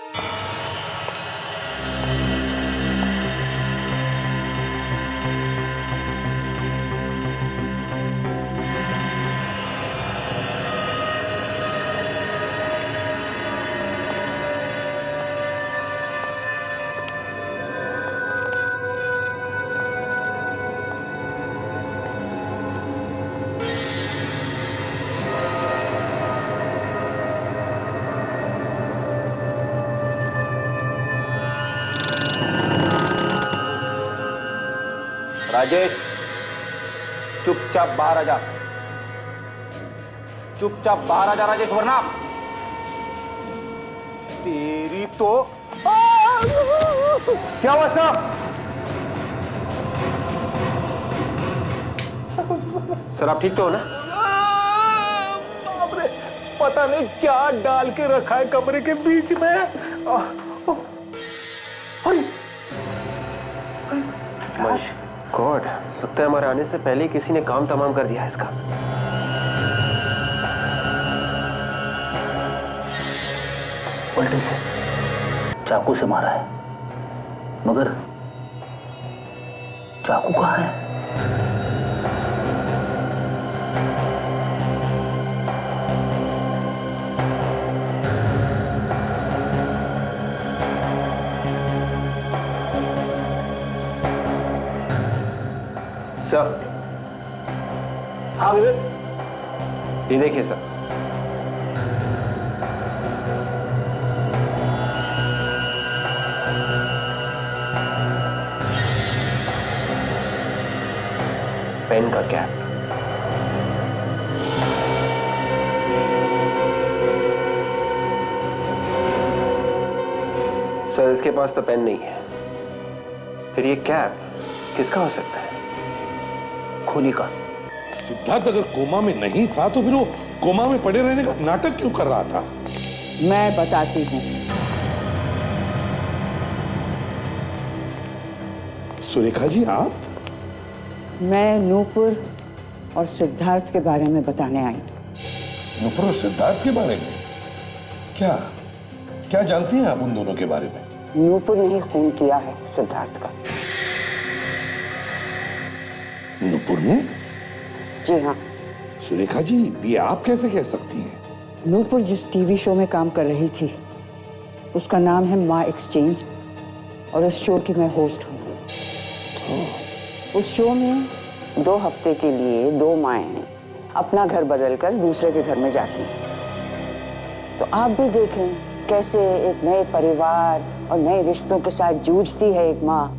राजेश, चुपचाप बाहर आ जा। चुपचाप बाहर आ जा राजेश, वरना तेरी तो... क्या हुआ साहब? सर आप ठीक तो हो ना? बाप रे, पता नहीं क्या डाल के रखा है कमरे के बीच में। गॉड, लगता है हमारे आने से पहले ही किसी ने काम तमाम कर दिया है इसका। उल्टे से चाकू से मारा है, मगर चाकू कहाँ है? सर। हाँ विवेक, ये देखिए सर। पेन का कैप। सर इसके पास तो पेन नहीं है, फिर ये कैप किसका हो सकता है? खूनी का। सिद्धार्थ अगर कोमा में नहीं था तो फिर वो कोमा में पड़े रहने का नाटक क्यों कर रहा था? मैं बताती हूँ। सुरेखा जी आप? मैं नूपुर और सिद्धार्थ के बारे में बताने आई। नूपुर और सिद्धार्थ के बारे में? क्या क्या जानती हैं आप उन दोनों के बारे में? नूपुर ने ही खून किया है सिद्धार्थ का। नूपुर ने? जी हाँ। सुरेखा जी ये आप कैसे कह सकती हैं? नूपुर जिस टीवी शो में काम कर रही थी उसका नाम है माँ एक्सचेंज और उस शो की मैं होस्ट हूँ। उस शो में 2 हफ्ते के लिए 2 माएँ अपना घर बदलकर दूसरे के घर में जाती हैं। तो आप भी देखें कैसे एक नए परिवार और नए रिश्तों के साथ जूझती है एक माँ।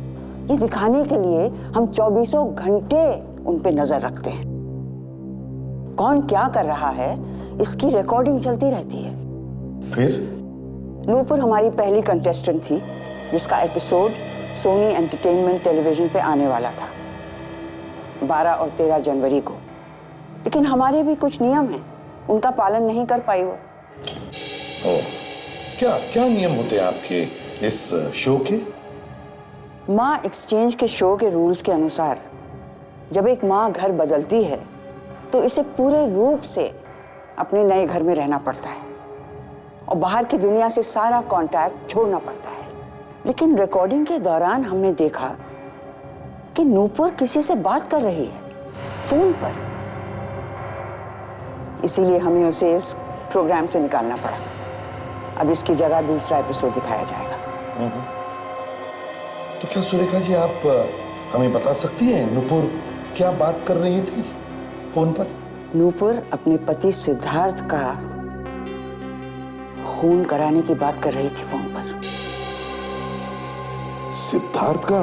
ये दिखाने के लिए हम 24 घंटे उन पे नजर रखते हैं। कौन क्या कर रहा है इसकी रिकॉर्डिंग चलती रहती है। फिर? नूपुर हमारी पहली कंटेस्टेंट थी जिसका एपिसोड सोनी एंटरटेनमेंट टेलीविजन पे आने वाला था 12 और 13 जनवरी को। लेकिन हमारे भी कुछ नियम हैं, उनका पालन नहीं कर पाई वो। क्या क्या नियम होते हैं आपके इस शो के? माँ एक्सचेंज के शो के रूल्स के अनुसार जब एक माँ घर बदलती है तो इसे पूरे रूप से अपने नए घर में रहना पड़ता है और बाहर की दुनिया से सारा कांटेक्ट छोड़ना पड़ता है। लेकिन रिकॉर्डिंग के दौरान हमने देखा कि नूपुर किसी से बात कर रही है फोन पर। इसीलिए हमें उसे इस प्रोग्राम से निकालना पड़ा। अब इसकी जगह दूसरा एपिसोड दिखाया जाएगा। तो क्या सुरेखा जी आप हमें बता सकती हैं नूपुर क्या बात कर रही थी फोन पर? नूपुर अपने पति सिद्धार्थ का खून कराने की बात कर रही थी फोन पर। सिद्धार्थ का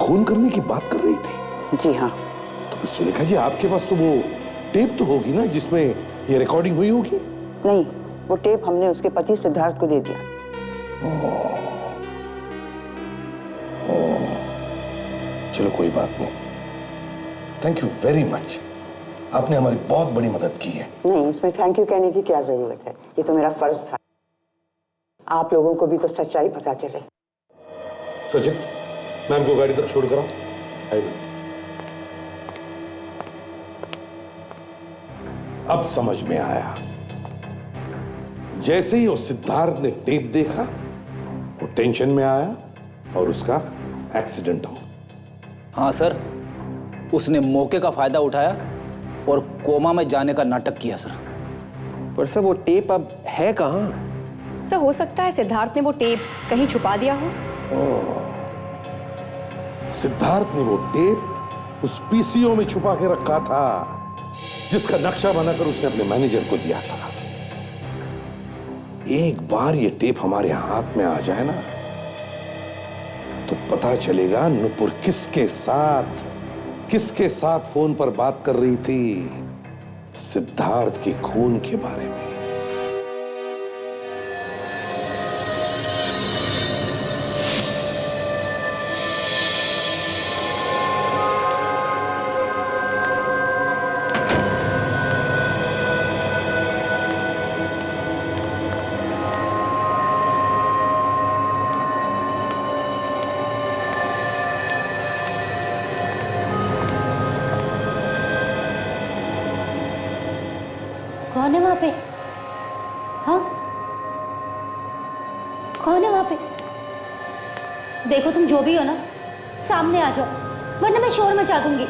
खून करने की बात कर रही थी? जी हाँ। तो फिर सुरेखा जी आपके पास तो वो टेप तो होगी ना जिसमें ये रिकॉर्डिंग हुई होगी? नहीं, वो टेप हमने उसके पति सिद्धार्थ को दे दिया। चलो कोई बात नहीं। थैंक यू वेरी मच, आपने हमारी बहुत बड़ी मदद की है। नहीं, इसमें थैंक यू कहने की क्या जरूरत है, ये तो मेरा फर्ज था। आप लोगों को भी तो सच्चाई पता चले। सचिन, मैम को गाड़ी तक छोड़ कर आओ। अब समझ में आया। जैसे ही वो सिद्धार्थ ने टेप देखा वो टेंशन में आया और उसका एक्सीडेंट हो। हाँ सर, उसने मौके का फायदा उठाया और कोमा में जाने का नाटक किया सर। पर सर वो टेप अब है कहाँ? सर हो सकता है सिद्धार्थ ने वो टेप कहीं छुपा दिया हो। सिद्धार्थ ने वो टेप उस पीसीओ में छुपा के रखा था जिसका नक्शा बनाकर उसने अपने मैनेजर को दिया था। एक बार ये टेप हमारे हाथ में आ जाए ना तो पता चलेगा नूपुर किसके साथ फोन पर बात कर रही थी, सिद्धार्थ के खून के बारे में। कौन है वहां पे? हाँ, कौन है वहां पे? देखो तुम जो भी हो ना, सामने आ जाओ वरना मैं शोर मचा दूंगी।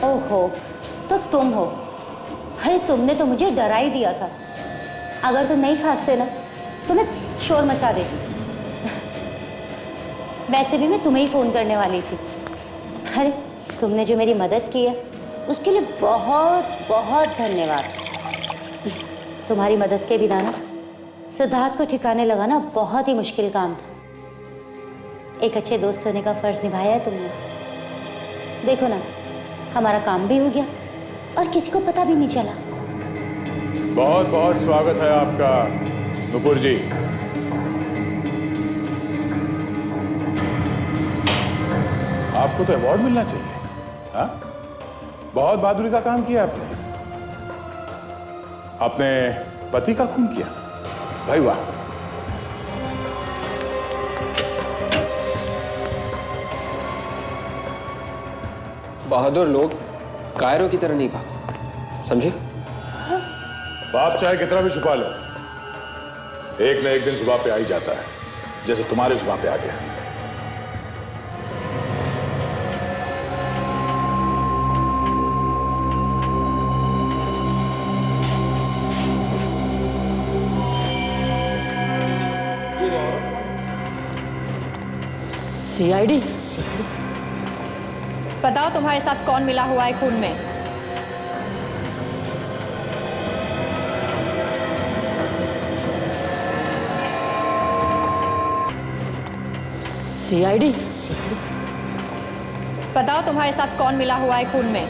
ओहो, तो तुम हो। अरे तुमने तो मुझे डरा ही दिया था। अगर तुम नहीं खांसते ना तो मैं शोर मचा देती। वैसे भी मैं तुम्हें ही फ़ोन करने वाली थी। अरे तुमने जो मेरी मदद की है उसके लिए बहुत बहुत धन्यवाद। तुम्हारी मदद के बिना ना सिद्धार्थ को ठिकाने लगाना बहुत ही मुश्किल काम था। एक अच्छे दोस्त होने का फर्ज निभाया है तुमने। देखो ना, हमारा काम भी हो गया और किसी को पता भी नहीं चला। बहुत बहुत स्वागत है आपका नुपुर जी। आपको तो अवार्ड मिलना चाहिए। हाँ, बहुत बहादुरी का काम किया आपने। अपने पति का खून किया, भाई वाह। बहादुर लोग कायरों की तरह नहीं भागते, समझे? बाप चाहे कितना भी छुपा लो, एक न एक दिन सुबह पे आ ही जाता है, जैसे तुम्हारे सुबह पे आ गया। CID? बताओ तुम्हारे साथ कौन मिला हुआ है खून में? CID? बताओ तुम्हारे साथ कौन मिला हुआ है खून में?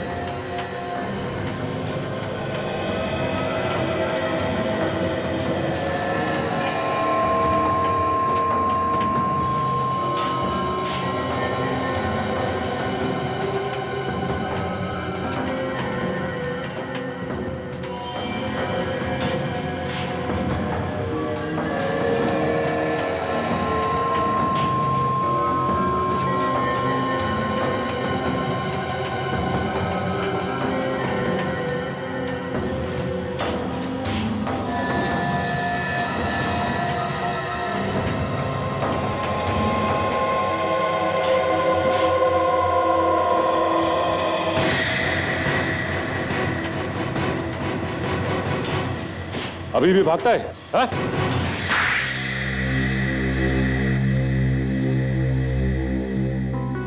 अभी भी भागता है, हा?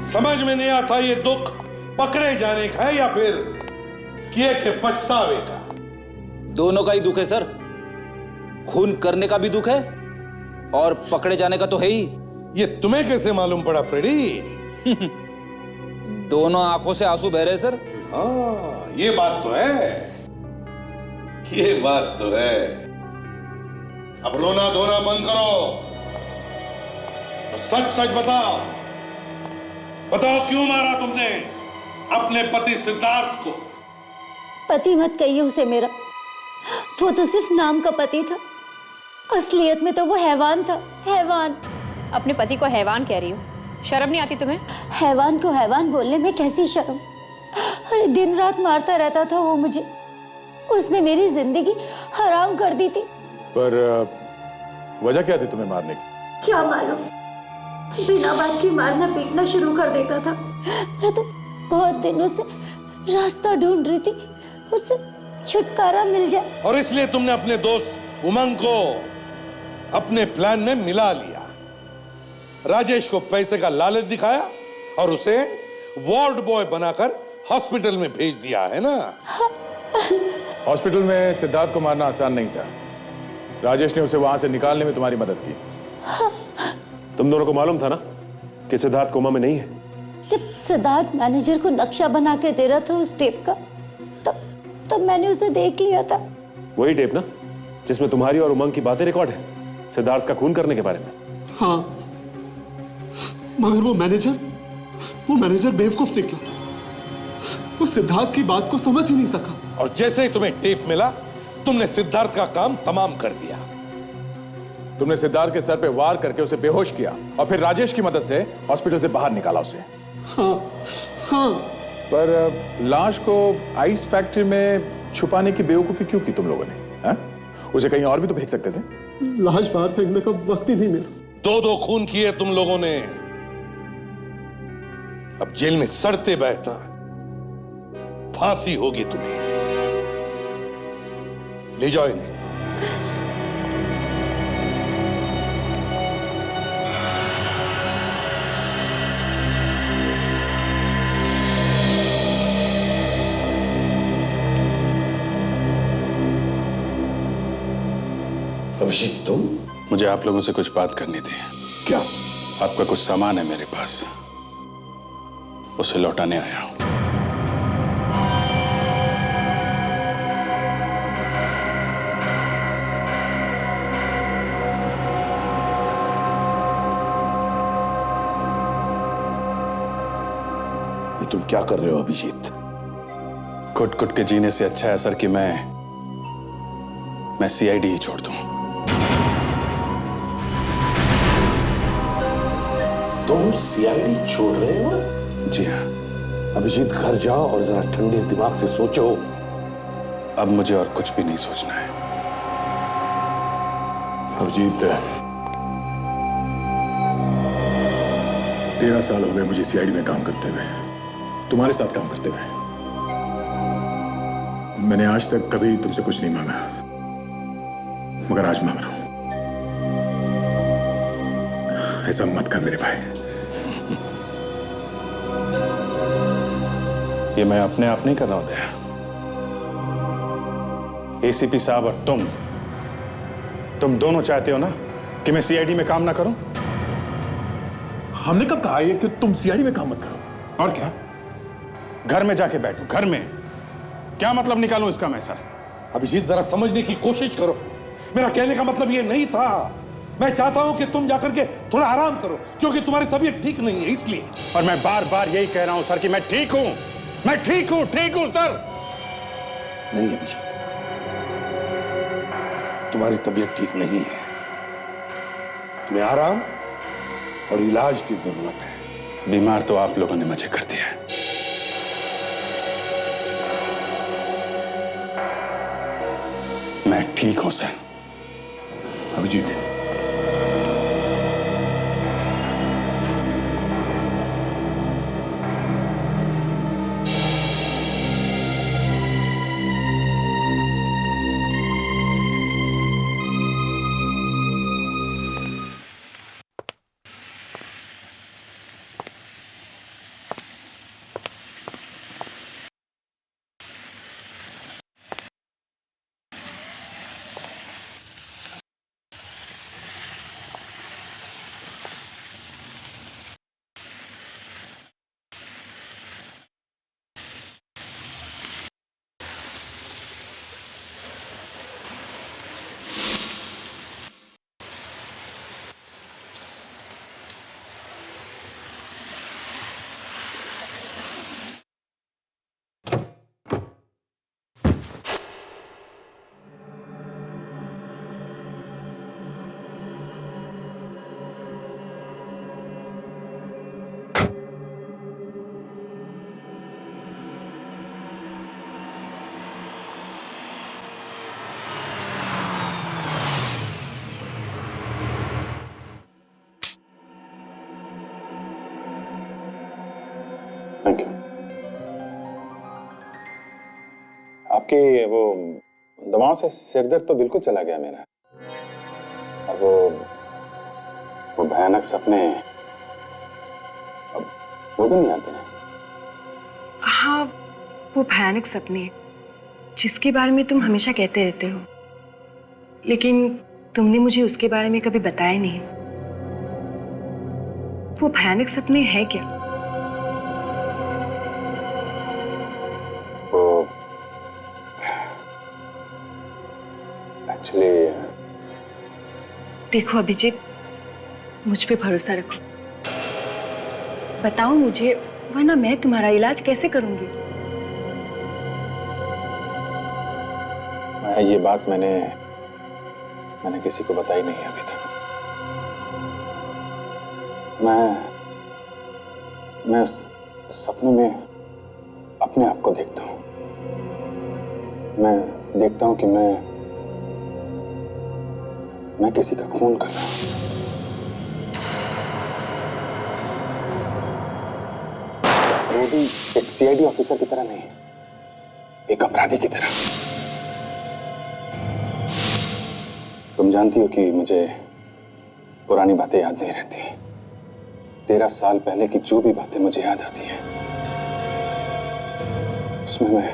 समझ में नहीं आता ये दुख पकड़े जाने का है या फिर किए के पछतावे का? दोनों का ही दुख है सर। खून करने का भी दुख है और पकड़े जाने का तो है ही। ये तुम्हें कैसे मालूम पड़ा फ्रेडी? दोनों आंखों से आंसू बह रहे सर। हाँ, ये बात तो है, ये बात तो है। अब रोना धोना बंद करो, तो सच सच बताओ, बताओ क्यों मारा तुमने अपने पति सिद्धार्थ को? पति मत कहिए उसे मेरा, वो तो सिर्फ नाम का पति था, असलियत में तो वो हैवान था, हैवान। अपने पति को हैवान कह रही हो? शर्म नहीं आती तुम्हें? हैवान को हैवान बोलने में कैसी शर्म? अरे दिन रात मारता रहता था वो मुझे, उसने मेरी जिंदगी हराम कर दी थी। पर वजह क्या थी तुम्हें मारने की? क्या मालूम, बिना बात के मारना पीटना शुरू कर देता था। मैं तो बहुत दिनों से रास्ता ढूंढ रही थी, उससे छुटकारा मिल जाए। और इसलिए तुमने अपने दोस्त उमंग को अपने प्लान में मिला लिया, राजेश को पैसे का लालच दिखाया और उसे वार्ड बॉय बनाकर हॉस्पिटल में भेज दिया, है ना? हॉस्पिटल में सिद्धार्थ को मारना आसान नहीं था। राजेश ने उसे वहां से निकालने में तुम्हारी मदद की। तुम दोनों को मालूम था ना कि सिद्धार्थ कोमा में नहीं है? जब सिद्धार्थ मैनेजर को नक्शा बना के दे रहा था उस टेप का, तब मैंने उसे देख लिया था। वही टेप ना जिसमें तुम्हारी और उमंग की बातें रिकॉर्ड है सिद्धार्थ का खून करने के बारे में। हाँ, मगर वो मैनेजर बेवकूफ निकला। वो सिद्धार्थ की बात को समझ ही नहीं सका। और जैसे ही तुम्हें टेप मिला, तुमने सिद्धार्थ का काम तमाम कर दिया। तुमने सिद्धार्थ के सर पे वार करके उसे बेहोश किया और फिर राजेश की मदद से हॉस्पिटल से बाहर निकाला उसे। हाँ, हाँ। पर लाश को आइस फैक्ट्री में छुपाने की बेवकूफी क्यों की तुम लोगों ने? हा? उसे कहीं और भी तो फेंक सकते थे। लाश बाहर फेंकने का वक्त ही नहीं मिला। दो खून किए तुम लोगों ने, अब जेल में सड़ते बैठना, फांसी होगी तुम्हें। ले जाओ इन्हें। अभिजीत तुम? मुझे आप लोगों से कुछ बात करनी थी। क्या? आपका कुछ सामान है मेरे पास, उसे लौटाने आया हूं। ये तुम क्या कर रहे हो अभिजीत? कुट कुट के जीने से अच्छा है सर कि मैं सीआईडी ही छोड़ दूं। तुम सीआईडी छोड़ रहे हो? जी हाँ। अभिजीत घर जाओ और जरा ठंडे दिमाग से सोचो। अब मुझे और कुछ भी नहीं सोचना है। अभिजीत, 13 साल हो गए मुझे सीआईडी में काम करते हुए, तुम्हारे साथ काम करते हुए। मैंने आज तक कभी तुमसे कुछ नहीं मांगा, मगर आज मांग रहा हूं। ऐसा मत कर मेरे भाई। ये मैं अपने आप नहीं कर रहा हूं दया। एसीपी साहब और तुम दोनों चाहते हो ना कि मैं सीआईडी में काम ना करूं? हमने कब कहा है कि तुम सीआईडी में काम मत करो? और क्या, घर में जाके बैठो? घर में क्या मतलब निकालूं इसका मैं सर? अभिजीत जरा समझने की कोशिश करो। मेरा कहने का मतलब ये नहीं था। मैं चाहता हूं कि तुम जाकर के थोड़ा आराम करो, क्योंकि तुम्हारी तबीयत ठीक नहीं है इसलिए। और मैं बार बार यही कह रहा हूं सर कि मैं ठीक हूं, मैं ठीक हूं सर। नहीं अभिजीत, तुम्हारी तबीयत ठीक नहीं है। तुम्हें आराम और इलाज की जरूरत है। बीमार तो आप लोगों ने मुझे कर दिया है। मैं ठीक हूं सर। Abhijit, thank you. आपकी वो दवाओं से सिर दर्द तो बिल्कुल चला गया मेरा। और वो भयानक सपने अब वो भी नहीं आते हैं। हाँ, वो भयानक सपने जिसके बारे में तुम हमेशा कहते रहते हो, लेकिन तुमने मुझे उसके बारे में कभी बताया नहीं। वो भयानक सपने हैं क्या? देखो अभिजीत, मुझ पे भरोसा रखो। बताओ मुझे, वरना मैं तुम्हारा इलाज कैसे करूंगी? ये बात मैंने किसी को बताई नहीं अभी तक। मैं सपने में अपने आप को देखता हूं। मैं देखता हूं कि मैं किसी का खून कर रहा हूं। वो भी एक सीआईडी ऑफिसर की तरह नहीं, एक अपराधी की तरह। तुम जानती हो कि मुझे पुरानी बातें याद नहीं रहती। 13 साल पहले की जो भी बातें मुझे याद आती हैं, उसमें मैं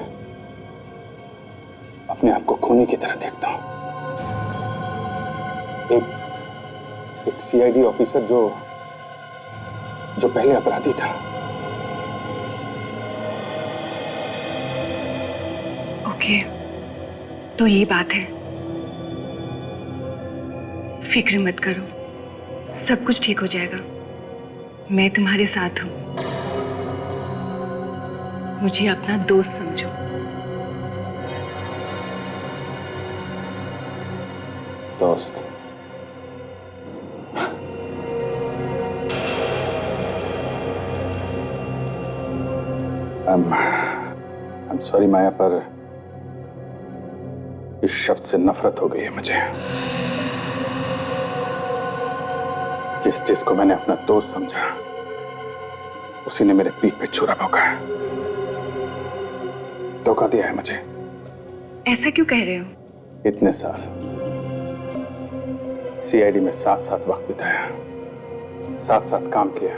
अपने आप को खूनी की तरह देखता हूं। एक सीआईडी ऑफिसर जो पहले अपराधी था। ओके, तो ये बात है। फिक्र मत करो, सब कुछ ठीक हो जाएगा। मैं तुम्हारे साथ हूं। मुझे अपना दोस्त समझो। दोस्त? I'm sorry माया, पर इस शब्द से नफरत हो गई है मुझे। जिसको मैंने अपना दोस्त समझा, उसी ने मेरे पीठ पे छुरा भोंका है, धोखा दिया है मुझे। ऐसा क्यों कह रहे हो? इतने साल सीआईडी में साथ वक्त बिताया, साथ काम किया,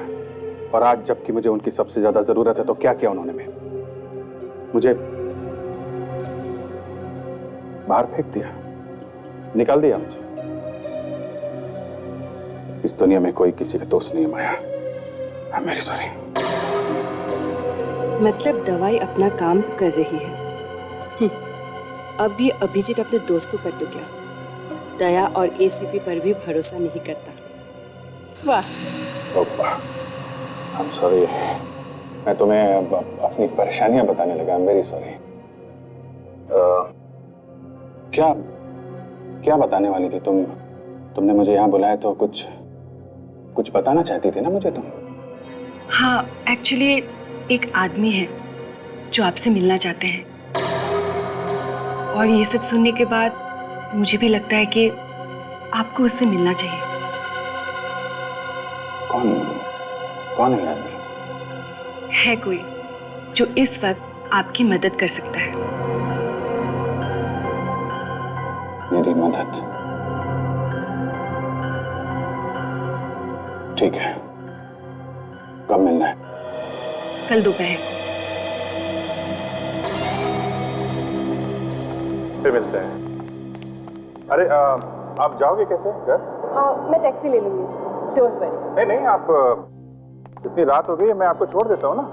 और आज जबकि मुझे उनकी सबसे ज्यादा जरूरत है तो क्या किया उन्होंने? मुझे बाहर फेंक दिया, निकाल दिया मुझे। इस दुनिया में कोई किसी का दोस्त नहीं है माया। I'm very sorry। मतलब दवाई अपना काम कर रही है। अब ये अभिजीत अपने दोस्तों पर तो क्या, दया और एसीपी पर भी भरोसा नहीं करता। वाह। I'm sorry। मैं तुम्हें अपनी परेशानियां बताने लगा। I'm very sorry। क्या बताने वाली थी तुम? तुमने मुझे यहाँ बुलाया तो कुछ बताना चाहती थी ना मुझे तुम? हाँ, एक्चुअली एक आदमी है जो आपसे मिलना चाहते हैं, और ये सब सुनने के बाद मुझे भी लगता है कि आपको उससे मिलना चाहिए। कौन है आदमी? है कोई जो इस वक्त आपकी मदद कर सकता है। मेरी मदद? ठीक है, कब मिलना है? कल दोपहर को। फिर मिलते हैं। अरे आप जाओगे कैसे घर? मैं टैक्सी ले लूंगी, डोंट वरी। नहीं, आप इतनी रात हो गई है, मैं आपको छोड़ देता हूँ ना।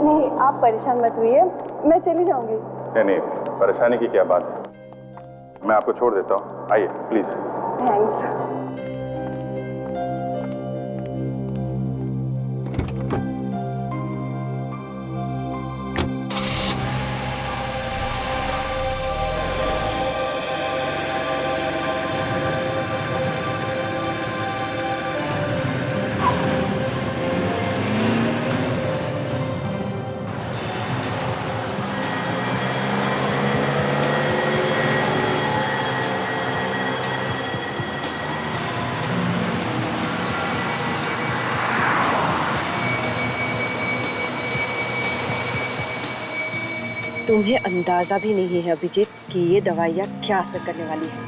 नहीं, आप परेशान मत होइए, मैं चली जाऊंगी। नहीं, परेशानी की क्या बात है, मैं आपको छोड़ देता हूँ, आइए प्लीज। थैंक्स। तुम्हें अंदाजा भी नहीं है अभिजीत कि ये दवाइयाँ क्या असर करने वाली हैं।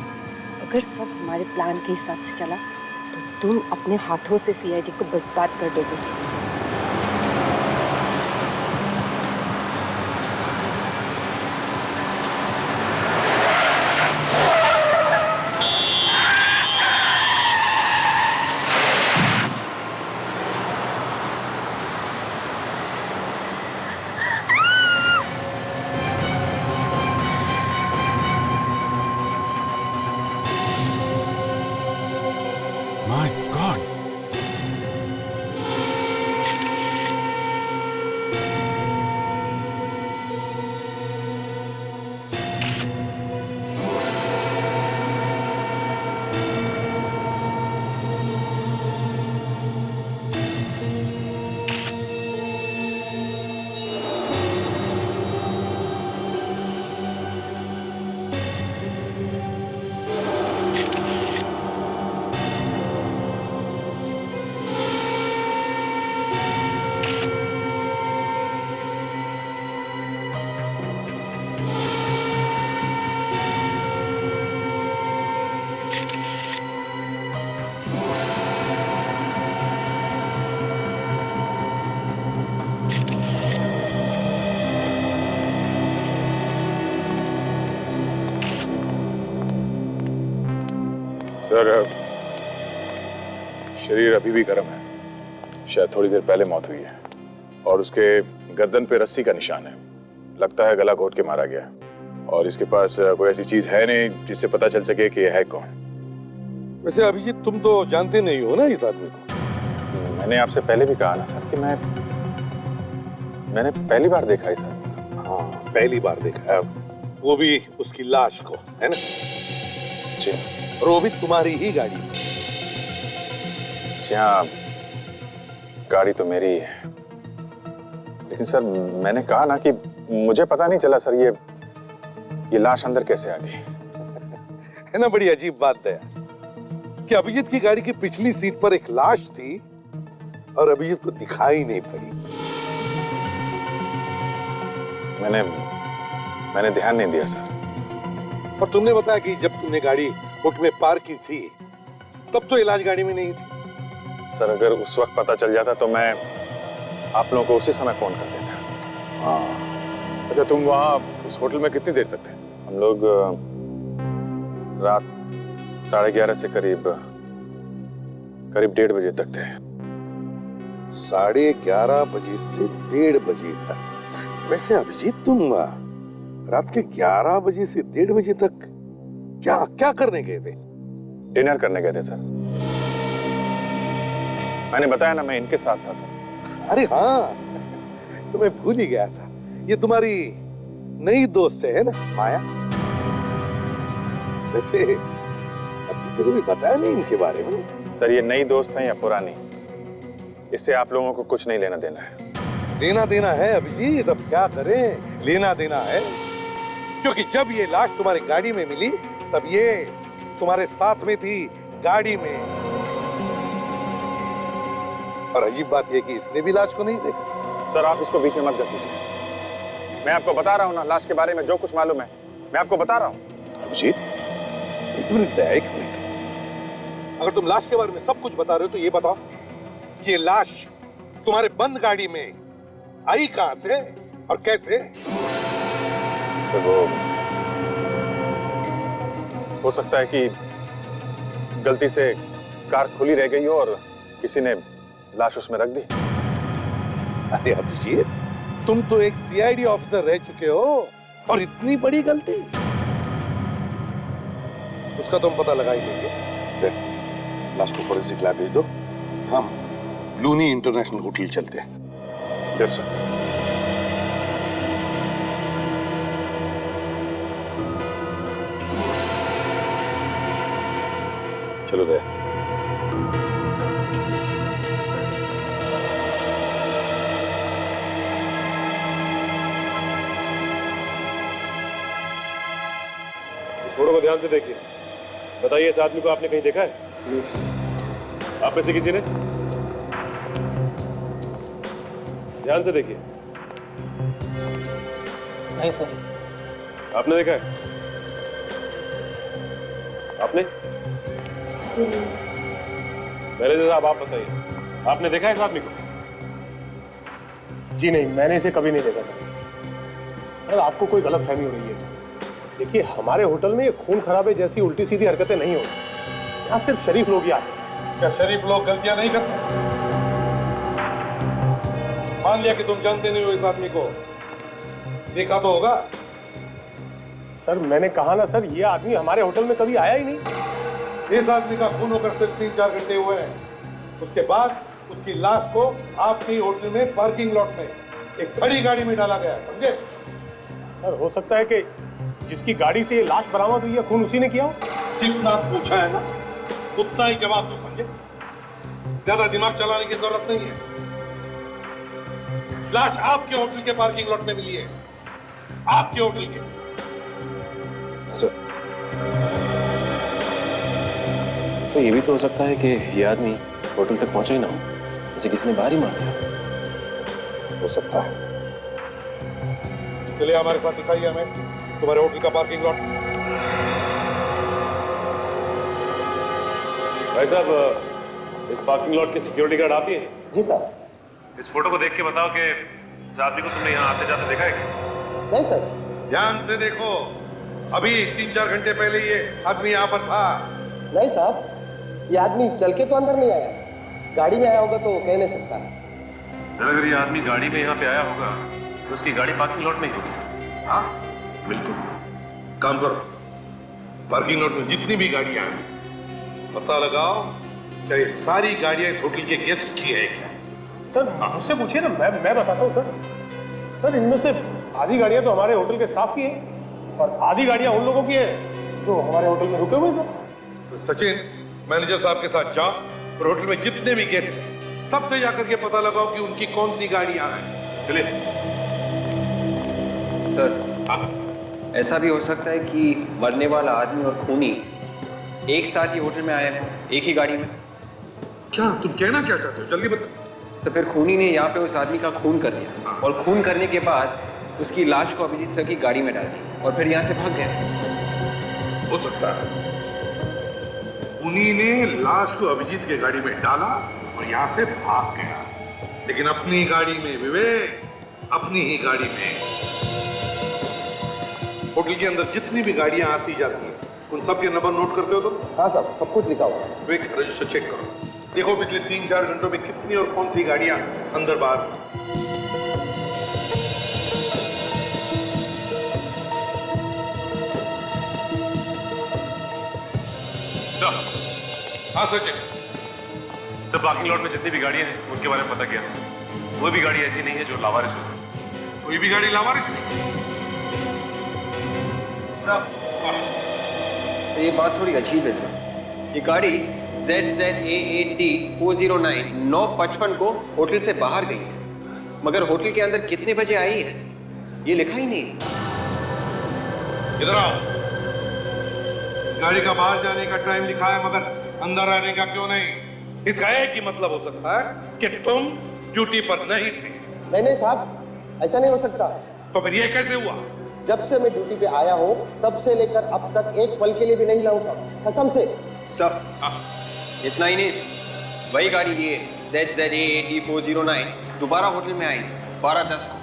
अगर सब हमारे प्लान के हिसाब से चला तो तुम अपने हाथों से सीआईडी को बर्बाद कर दोगे। My God! सर शरीर अभी भी गर्म है, शायद थोड़ी देर पहले मौत हुई है, और उसके गर्दन पे रस्सी का निशान है, लगता है गला घोट के मारा गया, और इसके पास कोई ऐसी चीज है नहीं जिससे पता चल सके कि यह है कौन। वैसे अभिजीत, तुम तो जानते नहीं हो ना इस आदमी को। मैंने आपसे पहले भी कहा ना सर कि मैंने पहली बार देखा इस आदमी को। हाँ, पहली बार देखा है, वो भी उसकी लाश को, है ना? जी। और वो भी तुम्हारी ही गाड़ी। जी हाँ, गाड़ी तो मेरी ही है, लेकिन सर मैंने कहा ना कि मुझे पता नहीं चला सर ये लाश अंदर कैसे आ गई। है ना, बड़ी अजीब बात है कि अभिजीत की गाड़ी की पिछली सीट पर एक लाश थी और अभिजीत को दिखाई नहीं पड़ी। मैंने ध्यान नहीं दिया सर। और तुमने बताया कि जब तुमने गाड़ी हुड में पार्क की थी तब तो इलाज गाड़ी में नहीं थी। सर अगर उस वक्त पता चल जाता तो मैं आप लोगों को उसी समय फोन कर देता। हाँ। अच्छा, तुम वहाँ उस होटल में कितनी देर तक थे? हम लोग रात 11:30 से करीब 1:30 बजे तक थे। 11:30 बजे से 1:30 बजे तक? वैसे अभिजीत, तुम रात के 11 बजे से 1:30 बजे तक क्या करने गए थे? डिनर करने गए थे सर। मैंने बताया ना, मैं इनके साथ था सर। अरे हाँ, तो मैं भूल ही गया था, ये तुम्हारी नई दोस्त है ना माया? वैसे अब तो भी बताया नहीं इनके बारे में। सर ये नई दोस्त है या पुरानी, इससे आप लोगों को कुछ नहीं लेना देना है। लेना देना है अभिजीत, अब क्या करें, लेना देना है। क्योंकि जब ये लाश तुम्हारी गाड़ी में मिली तब ये तुम्हारे साथ में थी गाड़ी में। और अजीब बात यह कि इसने भी लाश को नहीं देखा। सर आप इसको बीच में मत घसीटिए, मैं आपको बता रहा हूँ ना, लाश के बारे में जो कुछ मालूम है मैं आपको बता रहा हूँ। अभिजीत, एक मिनट। अगर तुम लाश के बारे में सब कुछ बता रहे हो तो ये बताओ कि ये लाश तुम्हारे बंद गाड़ी में आई कहां से और कैसे? सर वो हो सकता है कि गलती से कार खुली रह गई हो और किसी ने लाश उसमें रख दी। अरे अभिजीत, तुम तो एक सीआईडी ऑफिसर रह चुके हो और इतनी बड़ी गलती? उसका तुम पता लगा ही लेंगे। लाश को फॉरेंसिक लैब भेज दो, हम ब्लूनी इंटरनेशनल होटल चलते हैं। Yes sir. चलो दे। इस फोटो को ध्यान से देखिए, बताइए इस आदमी को आपने कहीं देखा है? आप में से किसी ने? ध्यान से देखिए। नहीं सर। आपने देखा है? आपने? मैनेजर साहब आप बताइए, आपने देखा है इस आदमी को? जी नहीं, मैंने इसे कभी नहीं देखा सर। सर आपको कोई गलतफहमी हो रही है। देखिए हमारे होटल में ये खून खराबे जैसी उल्टी सीधी हरकतें नहीं होती, यहाँ सिर्फ शरीफ लोग ही आते हैं। क्या शरीफ लोग गलतियां नहीं करते? मान लिया कि तुम जानते नहीं हो इस आदमी को, देखा तो होगा। सर मैंने कहा ना सर, ये आदमी हमारे होटल में कभी आया ही नहीं। इस आदमी का खून होकर सिर्फ 3-4 घंटे हुए हैं। उसके बाद उसकी लाश को आपके होटल में पार्किंग लॉट में एक खड़ी गाड़ी में डाला गया, समझे? सर हो सकता है कि जिसकी गाड़ी से ये लाश बरामद हुई है खून उसी ने किया हो। जितना पूछा है ना उतना ही जवाब दो, समझे? ज्यादा दिमाग चलाने की जरूरत नहीं है। लाश आपके होटल के पार्किंग लॉट में मिली है, आपके होटल के। सर ये भी तो हो सकता है कि ये आदमी होटल तक पहुंचा ही ना हो, जैसे किसी ने बाहर ही मार दिया। हो सकता है। चलिए हमारे साथ दिखाइए हमें तुम्हारे होटल का पार्किंग लॉट। भाई साहब, इस पार्किंग लॉट के सिक्योरिटी गार्ड आप ही हैं? जी सर। इस फोटो को देख के बताओ कि इस आदमी को तुमने यहाँ आते जाते देखा है क्या? नहीं सर। ध्यान से देखो, अभी 3-4 घंटे पहले ये आदमी यहाँ पर था। नहीं साहब, ये आदमी चल के तो अंदर नहीं आया। गाड़ी में आया होगा तो कह नहीं सकता। सर अगर ये आदमी गाड़ी में यहाँ पे आया होगा तो उसकी गाड़ी पार्किंग लॉट में ही होगी सर। हाँ बिल्कुल। काम करो, पार्किंग लॉट में जितनी भी गाड़ियां हैं पता लगाओ क्या ये सारी गाड़ियां इस होटल के गेस्ट की है क्या। सर मुझसे पूछिए ना, मैं बताता हूँ सर। सर इनमें से आधी गाड़ियां तो हमारे होटल के स्टाफ की है और आधी गाड़ियां उन लोगों की है जो हमारे होटल में रुके हुए हैं सर। तो सचिन मैनेजर साहब के साथ जाओ और होटल में जितने भी गेस्ट हैं सबसे जाकर के पता लगाओ कि उनकी कौन सी गाड़ियां हैं। चलिए। सर ऐसा भी हो सकता है कि मरने वाला आदमी और खूनी एक साथ ही होटल में आए हो, एक ही गाड़ी में। क्या तुम कहना क्या चाहते हो, जल्दी बता। तो फिर खूनी ने यहाँ पे उस आदमी का खून कर दिया और खून करने के बाद उसकी लाश को अभिजीत सर की गाड़ी में डाल दी और फिर यहाँ से भाग गए। हो सकता है उन्हीं ने लाश को अभिजीत के गाड़ी में डाला और यहाँ से भाग गया, लेकिन अपनी गाड़ी में विवेक, अपनी ही गाड़ी में। होटल के अंदर जितनी भी गाड़ियां आती जाती हैं उन सब के नंबर नोट करते हो तुम? हाँ साहब, सब कुछ लिखा हुआ है। विवेक रजिस्टर चेक करो, देखो पिछले 3-4 घंटों में कितनी और कौन सी गाड़ियां अंदर बाहर। हाँ सचिन। सर पार्किंग लॉट में जितनी भी गाड़ियां हैं उनके बारे में पता किया सर। कोई भी गाड़ी ऐसी नहीं है जो लावारिस हो सके। कोई भी गाड़ी लावारिस नहीं। तो ये बात थोड़ी अजीब है सर। ये गाड़ी ZZA8D 409 9:55 को होटल से बाहर गई है, मगर होटल के अंदर कितने बजे आई है ये लिखा ही नहीं। इधर आओ। गाड़ी का बाहर जाने का टाइम लिखा है मगर अंदर आने का क्यों नहीं? इसका एक ही मतलब हो सकता है कि तुम ड्यूटी पर नहीं थे। नहीं साहब, ऐसा नहीं हो सकता। तो फिर ये कैसे हुआ? जब से मैं ड्यूटी पे आया हूँ तब से लेकर अब तक एक पल के लिए भी नहीं लाऊं साहब, कसम से। सब इतना ही नहीं, वही गाड़ी ये ZZA8D 409 दोबारा होटल में आई 12:10 को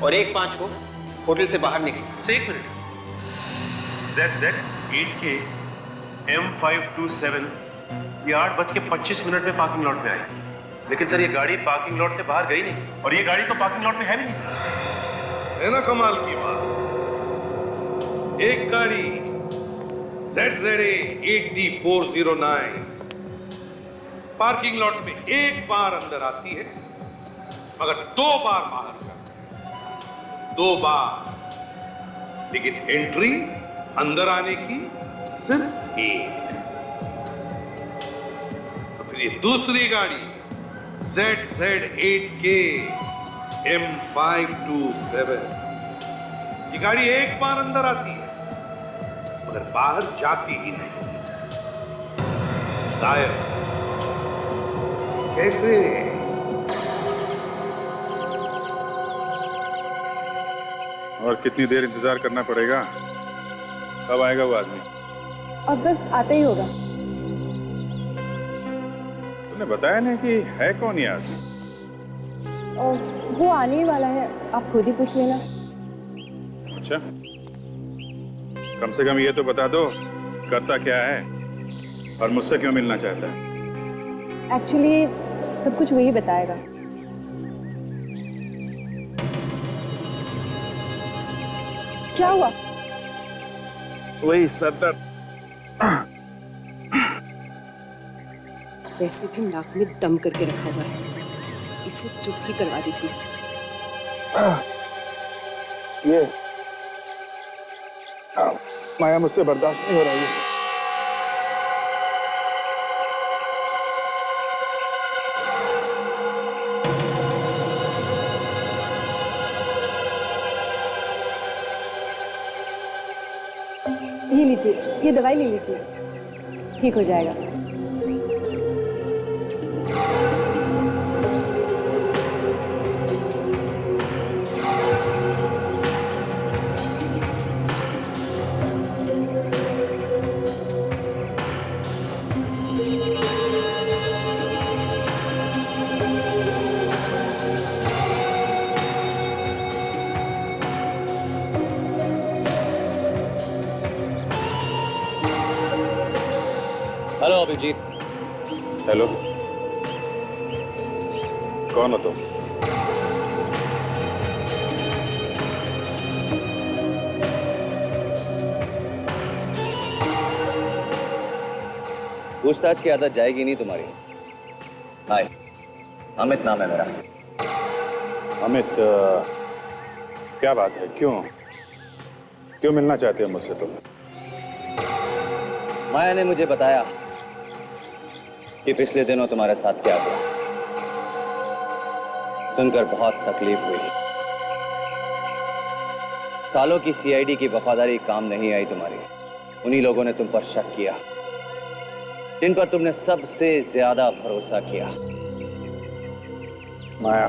और 1:05 को होटल से बाहर निकली। सर एक मिनट, ZZ8K M527 ये 8:25 में पार्किंग लॉट में आई, लेकिन सर ये गाड़ी पार्किंग लॉट से बाहर गई नहीं और ये गाड़ी तो पार्किंग लॉट में है भी नहीं सर। है ना कमाल की बात। एक गाड़ी ZZA8D 409 पार्किंग लॉट में एक बार अंदर आती है मगर 2 बार बाहर जाती है। 2 बार, लेकिन एंट्री अंदर आने की सिर्फ एक। तो फिर ये दूसरी गाड़ी ZZ8K M527 ये गाड़ी एक बार अंदर आती है मगर बाहर जाती ही नहीं। गायब। कैसे? और कितनी देर इंतजार करना पड़ेगा? कब आएगा वो आदमी? अब बस आता ही होगा। तूने बताया नहीं कि है कौन ये आदमी? और वो आने ही वाला है, आप खुद ही पूछ लेना। अच्छा, कम से कम ये तो बता दो करता क्या है और मुझसे क्यों मिलना चाहता है? एक्चुअली सब कुछ वही बताएगा। क्या हुआ? वही सरदर्द। वैसे भी नाक में दम करके रखा हुआ है, इसे चुप ही करवा देती। ये माया मुझसे बर्दाश्त नहीं हो रही है। ये लीजिए, ये दवाई ले लीजिए, ठीक हो जाएगा। हेलो अभिजीत। हेलो, कौन हो तुम? पूछताछ की आदत जाएगी नहीं तुम्हारी। हाय, अमित नाम है मेरा। अमित, क्या बात है? क्यों मिलना चाहते हो मुझसे तुम? माया ने मुझे बताया कि पिछले दिनों तुम्हारे साथ क्या हुआ। सुनकर बहुत तकलीफ हुई। सालों की सीआईडी की वफादारी काम नहीं आई तुम्हारी। उन्हीं लोगों ने तुम पर शक किया जिन पर तुमने सबसे ज्यादा भरोसा किया। माया,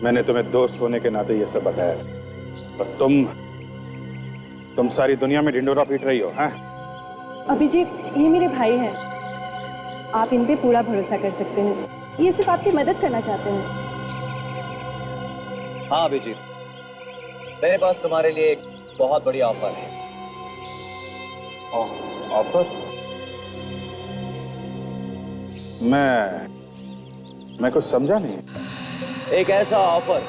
मैंने तुम्हें दोस्त होने के नाते ये सब बताया, पर तुम सारी दुनिया में ढिंडोरा पीट रही हो। हैं? अभिजीत, ये मेरे भाई हैं। आप इन पे पूरा भरोसा कर सकते हैं। ये सिर्फ आपकी मदद करना चाहते हैं। हाँ अभिजीत, मेरे पास तुम्हारे लिए एक बहुत बड़ी ऑफर है। ऑफर? मैं कुछ समझा नहीं। एक ऐसा ऑफर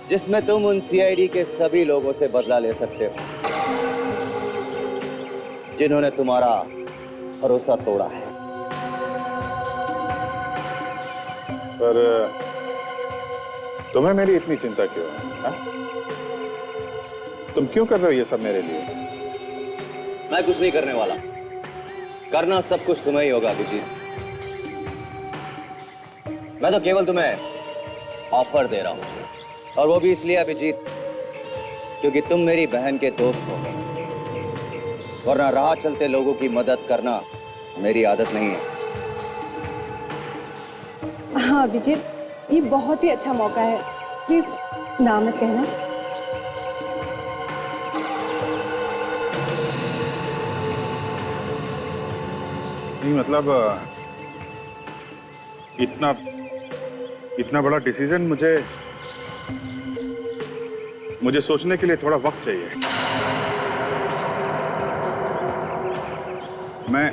जिसमें तुम उन सीआईडी के सभी लोगों से बदला ले सकते हो जिन्होंने तुम्हारा भरोसा तोड़ा है। पर तुम्हें मेरी इतनी चिंता क्यों है? हा? तुम क्यों कर रहे हो ये सब मेरे लिए? मैं कुछ नहीं करने वाला। करना सब कुछ तुम्हें ही होगा अभिजीत। मैं तो केवल तुम्हें ऑफर दे रहा हूं, और वो भी इसलिए अभिजीत क्योंकि तुम मेरी बहन के दोस्त हो, वरना राह चलते लोगों की मदद करना मेरी आदत नहीं है। हाँ अभिजीत, ये बहुत ही अच्छा मौका है। प्लीज ना मत कहना। नहीं मतलब इतना बड़ा डिसीजन मुझे सोचने के लिए थोड़ा वक्त चाहिए। मैं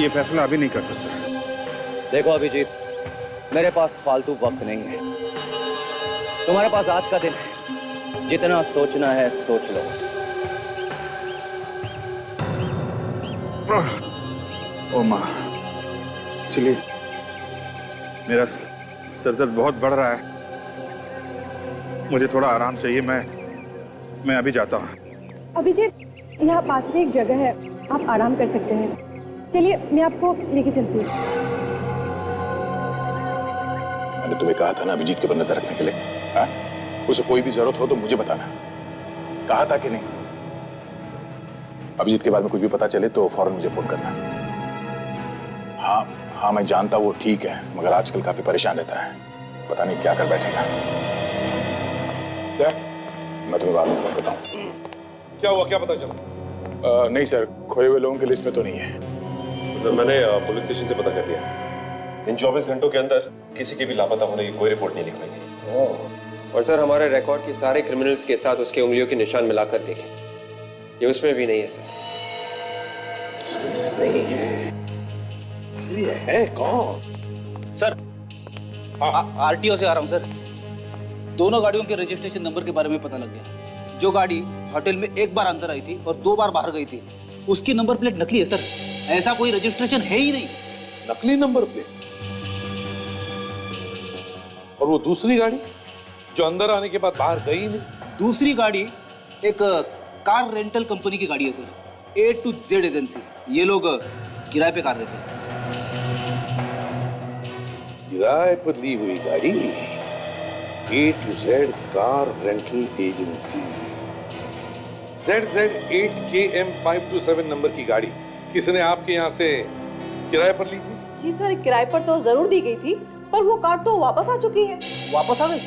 ये फैसला अभी नहीं कर सकता। देखो अभिजीत, मेरे पास फालतू वक्त नहीं है। तुम्हारे पास आज का दिन है, जितना सोचना है सोच लो। ओ माँ, चलिए, मेरा सरदर्द बहुत बढ़ रहा है। मुझे थोड़ा आराम चाहिए। मैं अभी जाता हूँ। अभिजीत, यहाँ पास में एक जगह है, आप आराम कर सकते हैं। चलिए, मैं आपको लेके चलती हूँ। मैंने तुम्हें कहा था ना अभिजीत के ऊपर नजर रखने के लिए। हाँ? उसे कोई भी जरूरत हो तो मुझे बताना। कहा था कि नहीं? अभिजीत के बारे में कुछ भी पता चले तो फौरन मुझे फोन करना। हाँ, मैं जानता वो ठीक है, मगर आजकल काफी परेशान रहता है। पता नहीं क्या कर बैठेगा। मैं तुम्हें बाद में फोन करता हूँ। क्या हुआ, क्या पता चला? नहीं सर, खोए हुए लोगों की लिस्ट में तो नहीं है। सर, मैंने पुलिस स्टेशन से पता कर लिया। इन 24 घंटों के अंदर किसी के भी लापता होने की कोई रिपोर्ट नहीं निकलेगी। और सर, हमारे रिकॉर्ड के सारे क्रिमिनल्स के साथ उसके उंगलियों के निशान मिलाकर देखें, ये उसमें भी नहीं है सर। नहीं है। ये है कौन? सर, आरटीओ से आ रहा हूँ सर। दोनों गाड़ियों के रजिस्ट्रेशन नंबर के बारे में पता लग गया। जो गाड़ी होटल में एक बार अंदर आई थी और 2 बार बाहर गई थी, उसकी नंबर प्लेट नकली है सर। ऐसा कोई रजिस्ट्रेशन है ही नहीं। नकली नंबर प्लेट? और वो दूसरी गाड़ी जो अंदर आने के बाद बाहर गई नहीं? दूसरी गाड़ी एक कार रेंटल कंपनी की गाड़ी है sir, A to Z agency. ये लोग किराए पे कार देते हैं। किराए पर ली हुई गाड़ी, A to Z car rental agency. ZZ8KM527 number की गाड़ी किसने आपके यहाँ से किराए पर ली थी? जी सर, किराए पर तो जरूर दी गई थी, पर वो कार तो वापस आ चुकी है। वापस आ गई?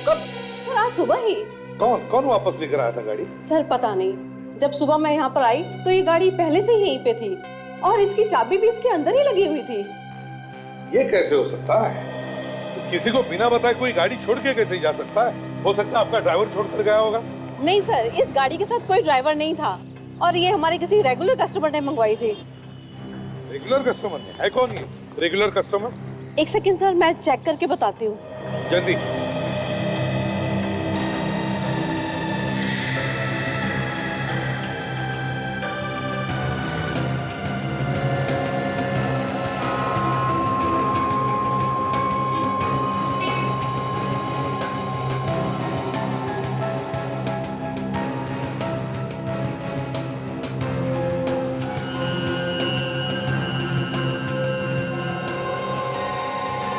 कब? सर, आज सुबह ही। कौन वापस लेकर आया था गाड़ी? सर पता नहीं, जब सुबह मैं यहाँ पर आई तो ये गाड़ी पहले से ही यहीं पे थी और इसकी चाबी भी इसके अंदर ही लगी हुई थी। ये कैसे हो सकता है? किसी को बिना बताए कोई गाड़ी छोड़ के कैसे जा सकता है? हो सकता है आपका ड्राइवर छोड़कर गया होगा। नहीं सर, इस गाड़ी के साथ कोई ड्राइवर नहीं था और ये हमारे किसी रेगुलर कस्टमर ने मंगवाई थी। रेगुलर कस्टमर ने? है कौन ये? Regular customer. एक सेकंड सर, मैं चेक करके बताती हूँ। जल्दी।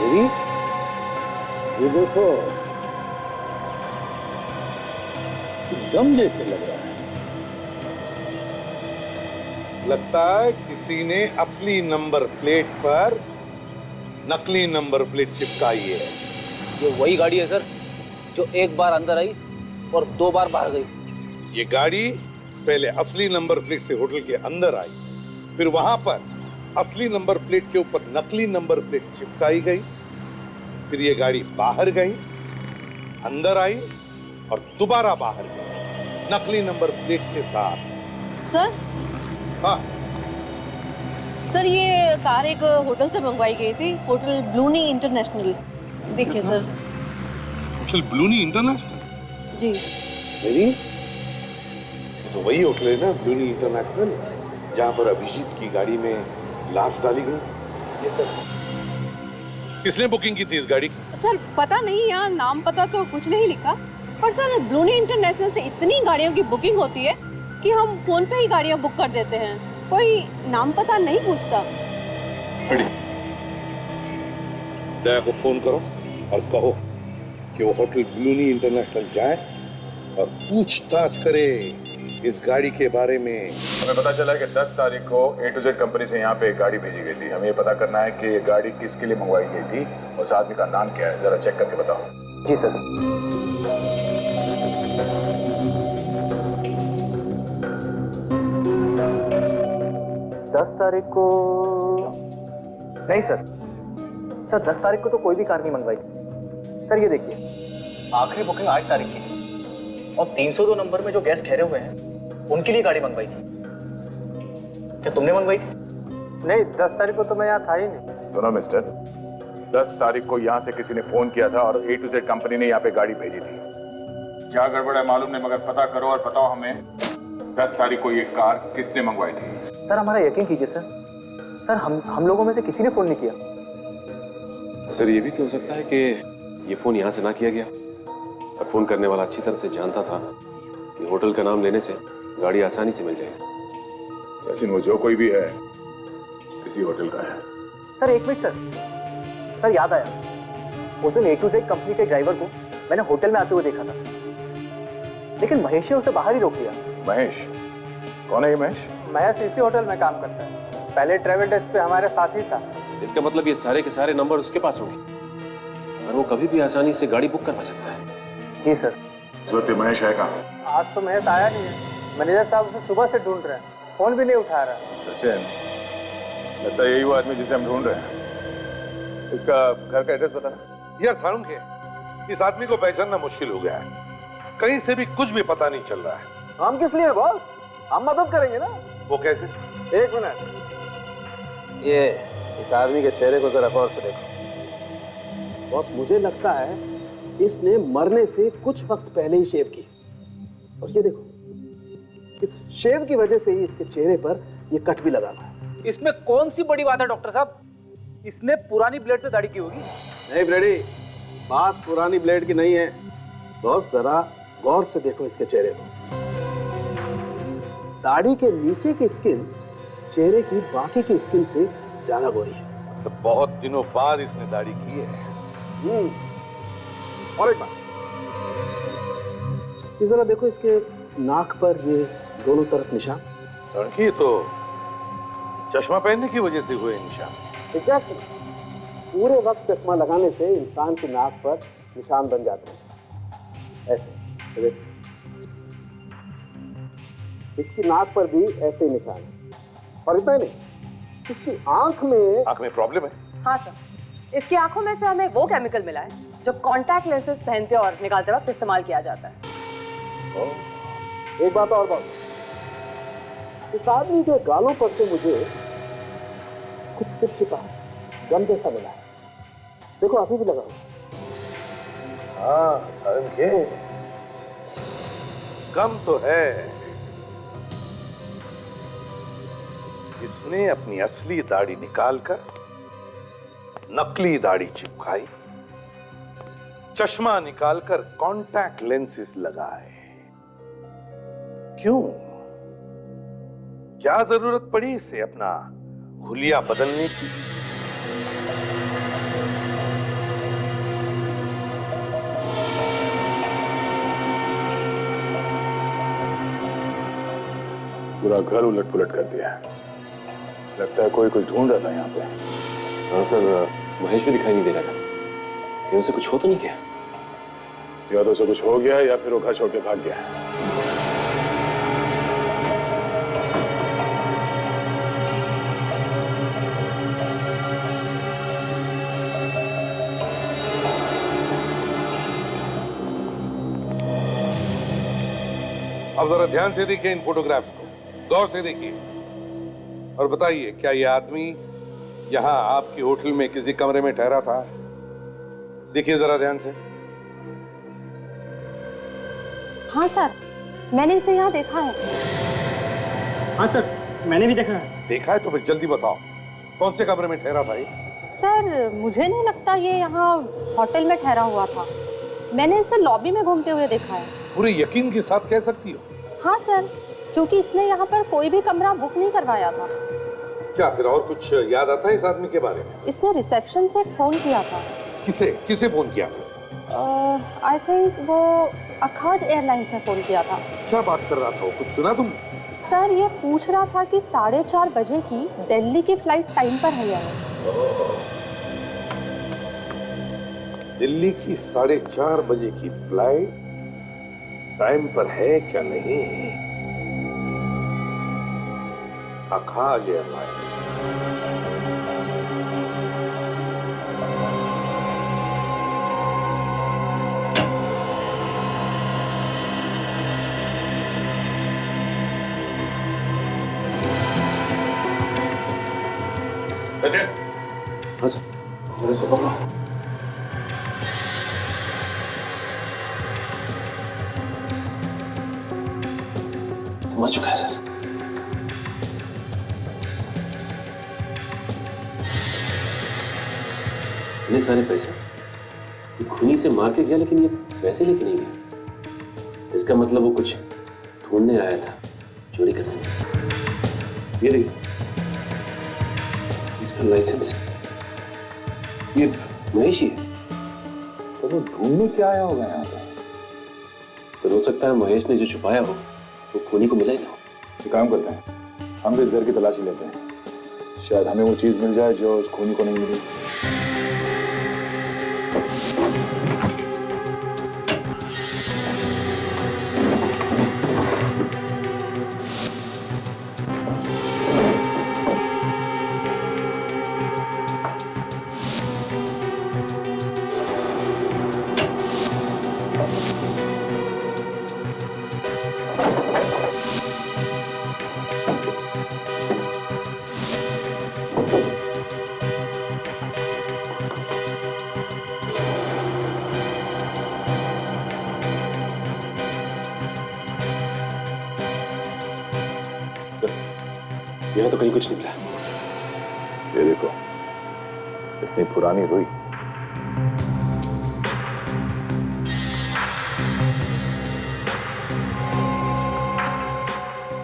दीदी, ये देखो, दम जैसे लग रहा है। लगता है किसी ने असली नंबर प्लेट पर नकली नंबर प्लेट चिपकाई है। ये वही गाड़ी है सर जो एक बार अंदर आई और 2 बार बाहर गई। ये गाड़ी पहले असली नंबर प्लेट से होटल के अंदर आई, फिर वहां पर असली नंबर प्लेट के ऊपर नकली नंबर प्लेट चिपकाई गई, फिर ये गाड़ी बाहर गई, अंदर आई और दोबारा बाहर गई नकली नंबर प्लेट के साथ। सर, हाँ सर ये कार एक होटल से मंगवाई गई थी, होटल ब्लूनी इंटरनेशनल। देखिए सर। होटल ब्लूनी इंटरनेशनल? जी। मेरी तो वही होटल है ना, ब्लूनी इंटरनेशनल, जहां पर अभिजीत की गाड़ी में लाश डाली गई। ये सर। किसने बुकिंग की थी इस गाड़ी की? सर पता नहीं, यहाँ नाम पता तो कुछ नहीं लिखा, पर सर ब्लूनी इंटरनेशनल से इतनी गाड़ियों की बुकिंग होती है कि हम फोन पे ही गाड़ियाँ बुक कर देते हैं, कोई नाम पता नहीं पूछता। दया को फोन करो और कहो कि वो होटल ब्लूनी इंटरनेशनल जाए और पूछताछ करे इस गाड़ी के बारे में। हमें पता चला कि 10 तारीख को A to Z कंपनी से यहाँ पे एक गाड़ी भेजी गई थी। हमें ये पता करना है कि ये गाड़ी किसके लिए मंगवाई गई थी और उस आदमी का नाम क्या है, जरा चेक करके बताओ। जी सर। दस तारीख को नहीं सर, 10 तारीख को तो कोई भी कार नहीं मंगवाई सर। ये देखिए, आखिरी बुकिंग 8 तारीख की थी और 302 नंबर में जो गेस्ट ठहरे हुए हैं उनके लिए गाड़ी मंगवाई थी। क्या तुमने मंगवाई थी? नहीं, 10 तारीख को तो मैं यहाँ था ही नहीं। सुनो मिस्टर, 10 तारीख को यहाँ से किसी ने फोन किया था और A to Z कंपनी ने यहाँ पे गाड़ी भेजी थी। क्या गड़बड़ है मालूम नहीं, मगर पता करो और बताओ हमें 10 तारीख को ये कार किसने मंगवाई थी। सर हमारा यकीन कीजिए सर, हम लोगों में से किसी ने फोन नहीं किया। सर ये भी तो हो सकता है कि ये फोन यहाँ से ना किया गया और फोन करने वाला अच्छी तरह से जानता था कि होटल का नाम लेने से गाड़ी आसानी से मिल जाएगी। सचिन, वो जो कोई भी है किसी होटल का है। सर एक मिनट सर, याद आया, उस दिन A to Z कंपनी के ड्राइवर को मैंने होटल में आते हुए देखा था, लेकिन महेश ने उसे बाहर ही रोक लिया। महेश? कौन है ये महेश? महेश इसी होटल में काम करता है, पहले ट्रैवल डेस्क पे हमारे साथ ही था। इसका मतलब ये सारे के सारे नंबर उसके पास होंगे और वो कभी भी आसानी से गाड़ी बुक करवा सकता है। जी सर। इस वक्त महेश है कहाँ? आज तो महेश आया नहीं है, मैनेजर साहब उसे सुबह से ढूंढ रहे हैं, फोन भी नहीं उठा रहा। सचिन, लगता है यही वो आदमी जिसे हम ढूंढ रहे हैं। इसका घर का एड्रेस बताना। यार थारू के इस आदमी को पहचानना मुश्किल हो गया है, कहीं से भी कुछ भी पता नहीं चल रहा है। हम किस लिए बॉस? हम मदद करेंगे ना। वो कैसे? एक मिनट, ये इस आदमी के चेहरे को जरा गौर से देखो। बॉस मुझे लगता है इसने मरने से कुछ वक्त पहले ही शेव की, और ये देखो इस शेव की वजह से ही इसके चेहरे पर ये कट भी लगा हुआ है। इसमें कौन सी बड़ी बात है डॉक्टर साहब? इसने पुरानी ब्लेड से दाढ़ी की होगी। नहीं ब्लेडी, बात पुरानी ब्लेड की नहीं है बॉस, जरा गौर से देखो इसके चेहरे को। दाढ़ी के नीचे की स्किन चेहरे की बाकी की स्किन से ज्यादा गोरी है। तो बहुत दिनों बाद इसने दाढ़ी की है। और एक बात, ये जरा देखो इसके नाक पर ये दोनों तरफ निशान। सड़की तो चश्मा पहनने की वजह से हुए निशान। एग्जैक्टली, पूरे वक्त चश्मा लगाने से इंसान की नाक पर निशान बन जाते हैं ऐसे। देखो इसकी नाक पर भी ऐसे ही निशान है, और इतना नहीं, इसकी आंख में प्रॉब्लम है। हाँ सर, इसकी आंखों में से हमें वो केमिकल मिला है जो कॉन्टैक्ट लेंसेज पहनते और निकालते वक्त इस्तेमाल किया जाता है। एक बात और बात, इस आदमी के गालों पर से मुझे कुछ चिपचिपा गम जैसा मिला है। देखो अभी भी लगा हुआ। हाँ सारंग के गम तो है। इसने अपनी असली दाढ़ी निकालकर नकली दाढ़ी चिपकाई, चश्मा निकालकर कॉन्टैक्ट लेंसेज लगाए। क्यों? क्या जरूरत पड़ी इसे अपना हुलिया बदलने की? पूरा घर उलट पुलट कर दिया। लगता है कोई कुछ ढूंढ रहा था यहाँ पे। हाँ सर, महेश भी दिखाई नहीं दे रहा था। कहीं उसे कुछ हो तो नहीं गया? या तो उसे कुछ हो गया या फिर वो घर छोड़ के भाग गया। अब जरा ध्यान से देखिए इन फोटोग्राफ्स को, गौर से देखिए और बताइए, क्या यह आदमी यहां आपकी होटल में किसी कमरे में ठहरा था? देखिए जरा ध्यान से। हाँ सर, मैंने इसे यहाँ देखा है। हाँ सर, मैंने भी देखा है। देखा है तो फिर जल्दी बताओ, कौन से कमरे में ठहरा था ये? सर मुझे नहीं लगता ये यहाँ होटल में ठहरा हुआ था। मैंने इसे लॉबी में घूमते हुए देखा है। पूरे यकीन के साथ कह सकती हो? हाँ सर, क्योंकि इसने यहाँ पर कोई भी कमरा बुक नहीं करवाया था। क्या फिर और कुछ याद आता है इस आदमी के बारे में? इसने रिसेप्शन से फोन किया था। किसे फोन किया था? आई थिंक वो अखाज एयरलाइंस में फोन किया था। क्या बात कर रहा था? कुछ सुना तुम? सर ये पूछ रहा था कि 4:30 बजे की दिल्ली की फ्लाइट टाइम पर है या नहीं। दिल्ली की 4:30 बजे की फ्लाइट टाइम पर है क्या नहीं? अखाज एयरलाइंस। सचिन। हाँ सर, जरा सुनो ना। मर चुका है सर। इतने सारे पैसे ये खूनी से मार के गया, लेकिन ये पैसे लेके नहीं गया। इसका मतलब वो कुछ ढूंढने आया था, चोरी करने। ये देखिए, इसका लाइसेंस है। ये महेश ही है। तो वो ढूंढने क्या आया होगा यहाँ पे? तो हो सकता है महेश ने जो छुपाया हो वो खूनी को मिला ही ना। एक काम करते हैं, हम भी इस घर की तलाशी लेते हैं। शायद हमें वो चीज मिल जाए जो उस खूनी को नहीं मिली। यहाँ तो कहीं कुछ नहीं मिला। ये देखो, इतनी पुरानी रुई।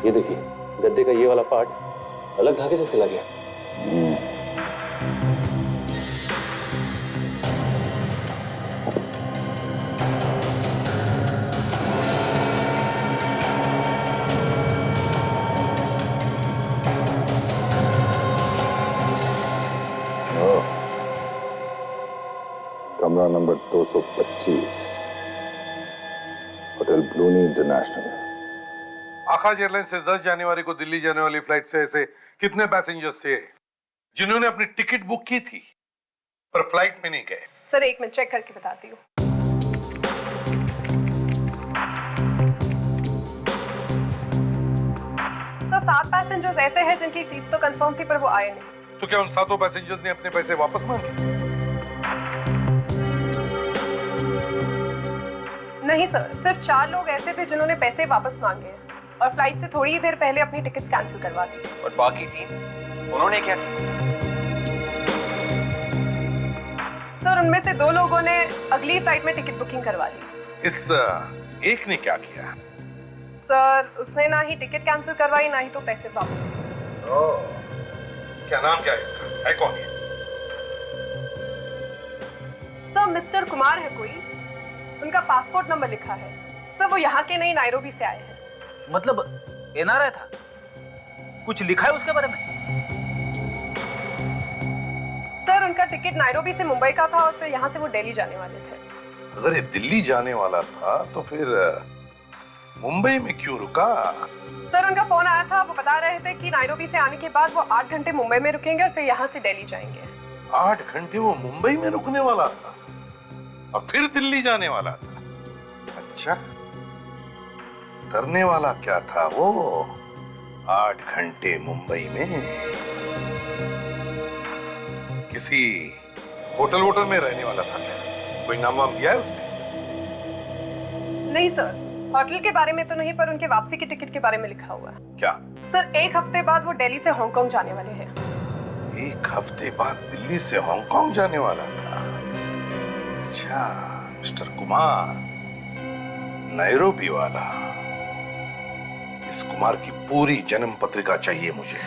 ये देखिए, गद्दे का ये वाला पार्ट अलग धागे से सिला गया। कमरा नंबर 225, होटल ब्लूनी इंटरनेशनल। आखाज एयरलाइंस से 10 जनवरी को दिल्ली जाने वाली फ्लाइट से ऐसे कितने पैसेंजर्स थे जिन्होंने अपनी टिकट बुक की थी पर फ्लाइट में नहीं गए? सर एक मिनट चेक करके बताती हूँ। सर 7 पैसेंजर्स ऐसे हैं जिनकी सीट्स तो कंफर्म थी पर वो आए नहीं। तो क्या उन 7 पैसेंजर्स ने अपने पैसे वापस मांगे? नहीं सर, सिर्फ 4 लोग ऐसे थे जिन्होंने पैसे वापस मांगे हैं और फ्लाइट से थोड़ी ही देर पहले अपनी टिकट्स कैंसिल करवा दी। और बाकी 3 उन्होंने क्या किया? सर, उनमें से 2 लोगों ने अगली फ्लाइट में टिकट बुकिंग करवा ली। इस एक ने क्या किया? सर, उसने ना ही टिकट कैंसिल करवाई, ना ही तो पैसे वापस लिए। ओह, क्या नाम क्या है इसका? है कौन ये? सर, मिस्टर कुमार है कोई। उनका पासपोर्ट नंबर लिखा है। सर, वो यहाँ के नहीं, नायरोबी से आए हैं। मतलब एनआरआई था? कुछ लिखा है उसके बारे में? सर, उनका टिकट नायरोबी से मुंबई का था और फिर यहाँ से वो दिल्ली जाने वाले थे। अगर ये दिल्ली जाने वाला था तो फिर मुंबई में क्यों रुका? सर, उनका फोन आया था। वो बता रहे थे कि नायरोबी से आने के बाद वो 8 घंटे मुंबई में रुकेंगे और फिर यहाँ से दिल्ली जाएंगे। 8 घंटे वो मुंबई में रुकने वाला था और फिर दिल्ली जाने वाला था। अच्छा, करने वाला क्या था वो 8 घंटे मुंबई में? किसी होटल में रहने वाला था क्या? कोई नाम वाम दिया है उसने? नहीं सर, होटल के बारे में तो नहीं, पर उनके वापसी की टिकट के बारे में लिखा हुआ है। क्या? सर, 1 हफ्ते बाद वो दिल्ली से हांगकांग जाने वाले हैं। 1 हफ्ते बाद दिल्ली से हांगकांग जाने वाला था? अच्छा, मिस्टर कुमार, नायरोबी वाला। इस कुमार की पूरी जन्म पत्रिका चाहिए मुझे।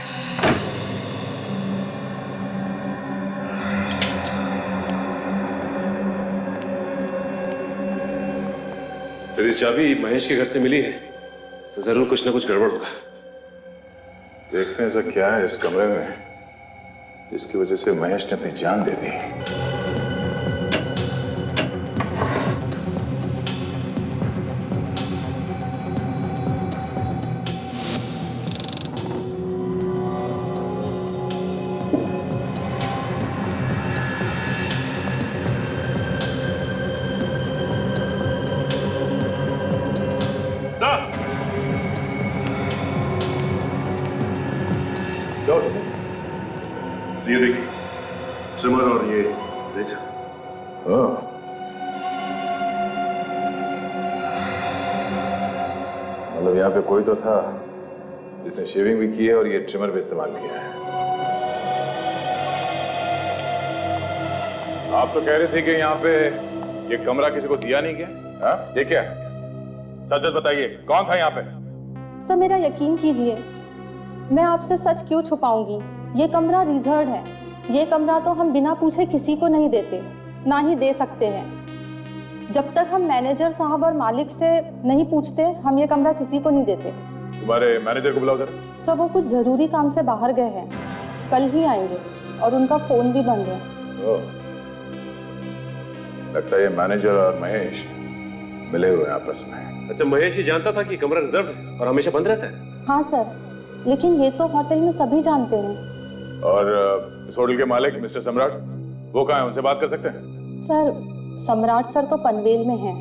तेरी चाबी महेश के घर से मिली है तो जरूर कुछ ना कुछ गड़बड़ होगा। देखते हैं ऐसा क्या है इस कमरे में जिसकी वजह से महेश ने अपनी जान दे दी। ये देखिए, ट्रिमर और ये रेजर। मतलब यहाँ पे कोई तो था जिसने शेविंग भी की है और ये ट्रिमर भी इस्तेमाल किया है। आप तो कह रहे थे कि यहाँ पे ये कमरा किसी को दिया नहीं गया? हाँ, ये क्या है? सच बताइए, कौन था यहाँ पे? सर, मेरा यकीन कीजिए, मैं आपसे सच क्यों छुपाऊंगी। ये कमरा रिजर्व है। ये कमरा तो हम बिना पूछे किसी को नहीं देते, ना ही दे सकते हैं। जब तक हम मैनेजर साहब और मालिक से नहीं पूछते, हम ये कमरा किसी को नहीं देते। तुम्हारे मैनेजर को बुलाओ जरा। सर, वो कुछ जरूरी काम से बाहर गए हैं, कल ही आएंगे और उनका फोन भी बंद है। लगता है ये मैनेजर और महेश मिले हुए हैं आपस में। अच्छा, महेश ये जानता था कि कमरा रिजर्व है और हमेशा बंद रहता है? हाँ सर, लेकिन ये तो होटल में सभी जानते हैं। और इस होटल के मालिक मिस्टर सम्राट, वो कहाँ है? उनसे बात कर सकते हैं? सर, सम्राट सर तो पनवेल में हैं।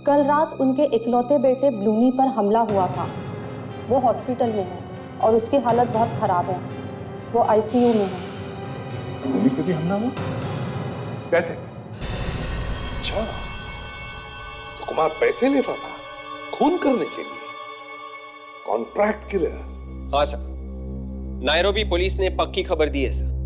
कल रात उनके इकलौते बेटे ब्लूनी पर हमला हुआ था। वो हॉस्पिटल में है और उसकी हालत बहुत खराब है। वो आईसीयू में है। ब्लूनी पे भी हमला हुआ? कैसे? अच्छा, तो कुमार पैसे लेता था खून करने के लिए? Contract killer? हाँ सर, नायरोबी पुलिस ने पक्की खबर दी है सर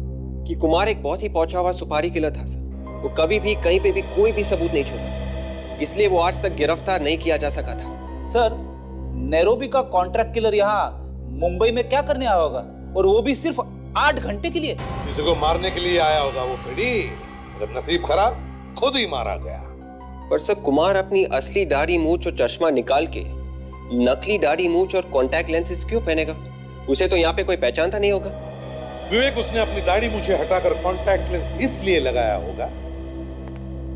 कि कुमार एक बहुत ही पहुंचा हुआ सुपारी किलर था सर। वो कभी भी कहीं पे भी कोई भी सबूत नहीं छोड़ता था, इसलिए वो आज तक गिरफ्तार नहीं किया जा सका था। सर, नायरोबी का कॉन्ट्रैक्ट किलर यहाँ मुंबई में क्या करने आया होगा, और वो भी सिर्फ 8 घंटे के लिए? किसी को मारने के लिए आया होगा वो फ्रेडी। अगर नसीब खराब, खुद ही मारा गया। पर सर, कुमार अपनी असली दाढ़ी मूंछ और चश्मा निकाल के नकली दाढ़ी मूंछ और कॉन्टैक्ट लेंसेज क्यों पहनेगा? उसे तो यहाँ पे कोई पहचानता नहीं होगा। विवेक, उसने अपनी दाढ़ी मूछें हटाकर कॉन्टैक्ट लेंस इसलिए लगाया होगा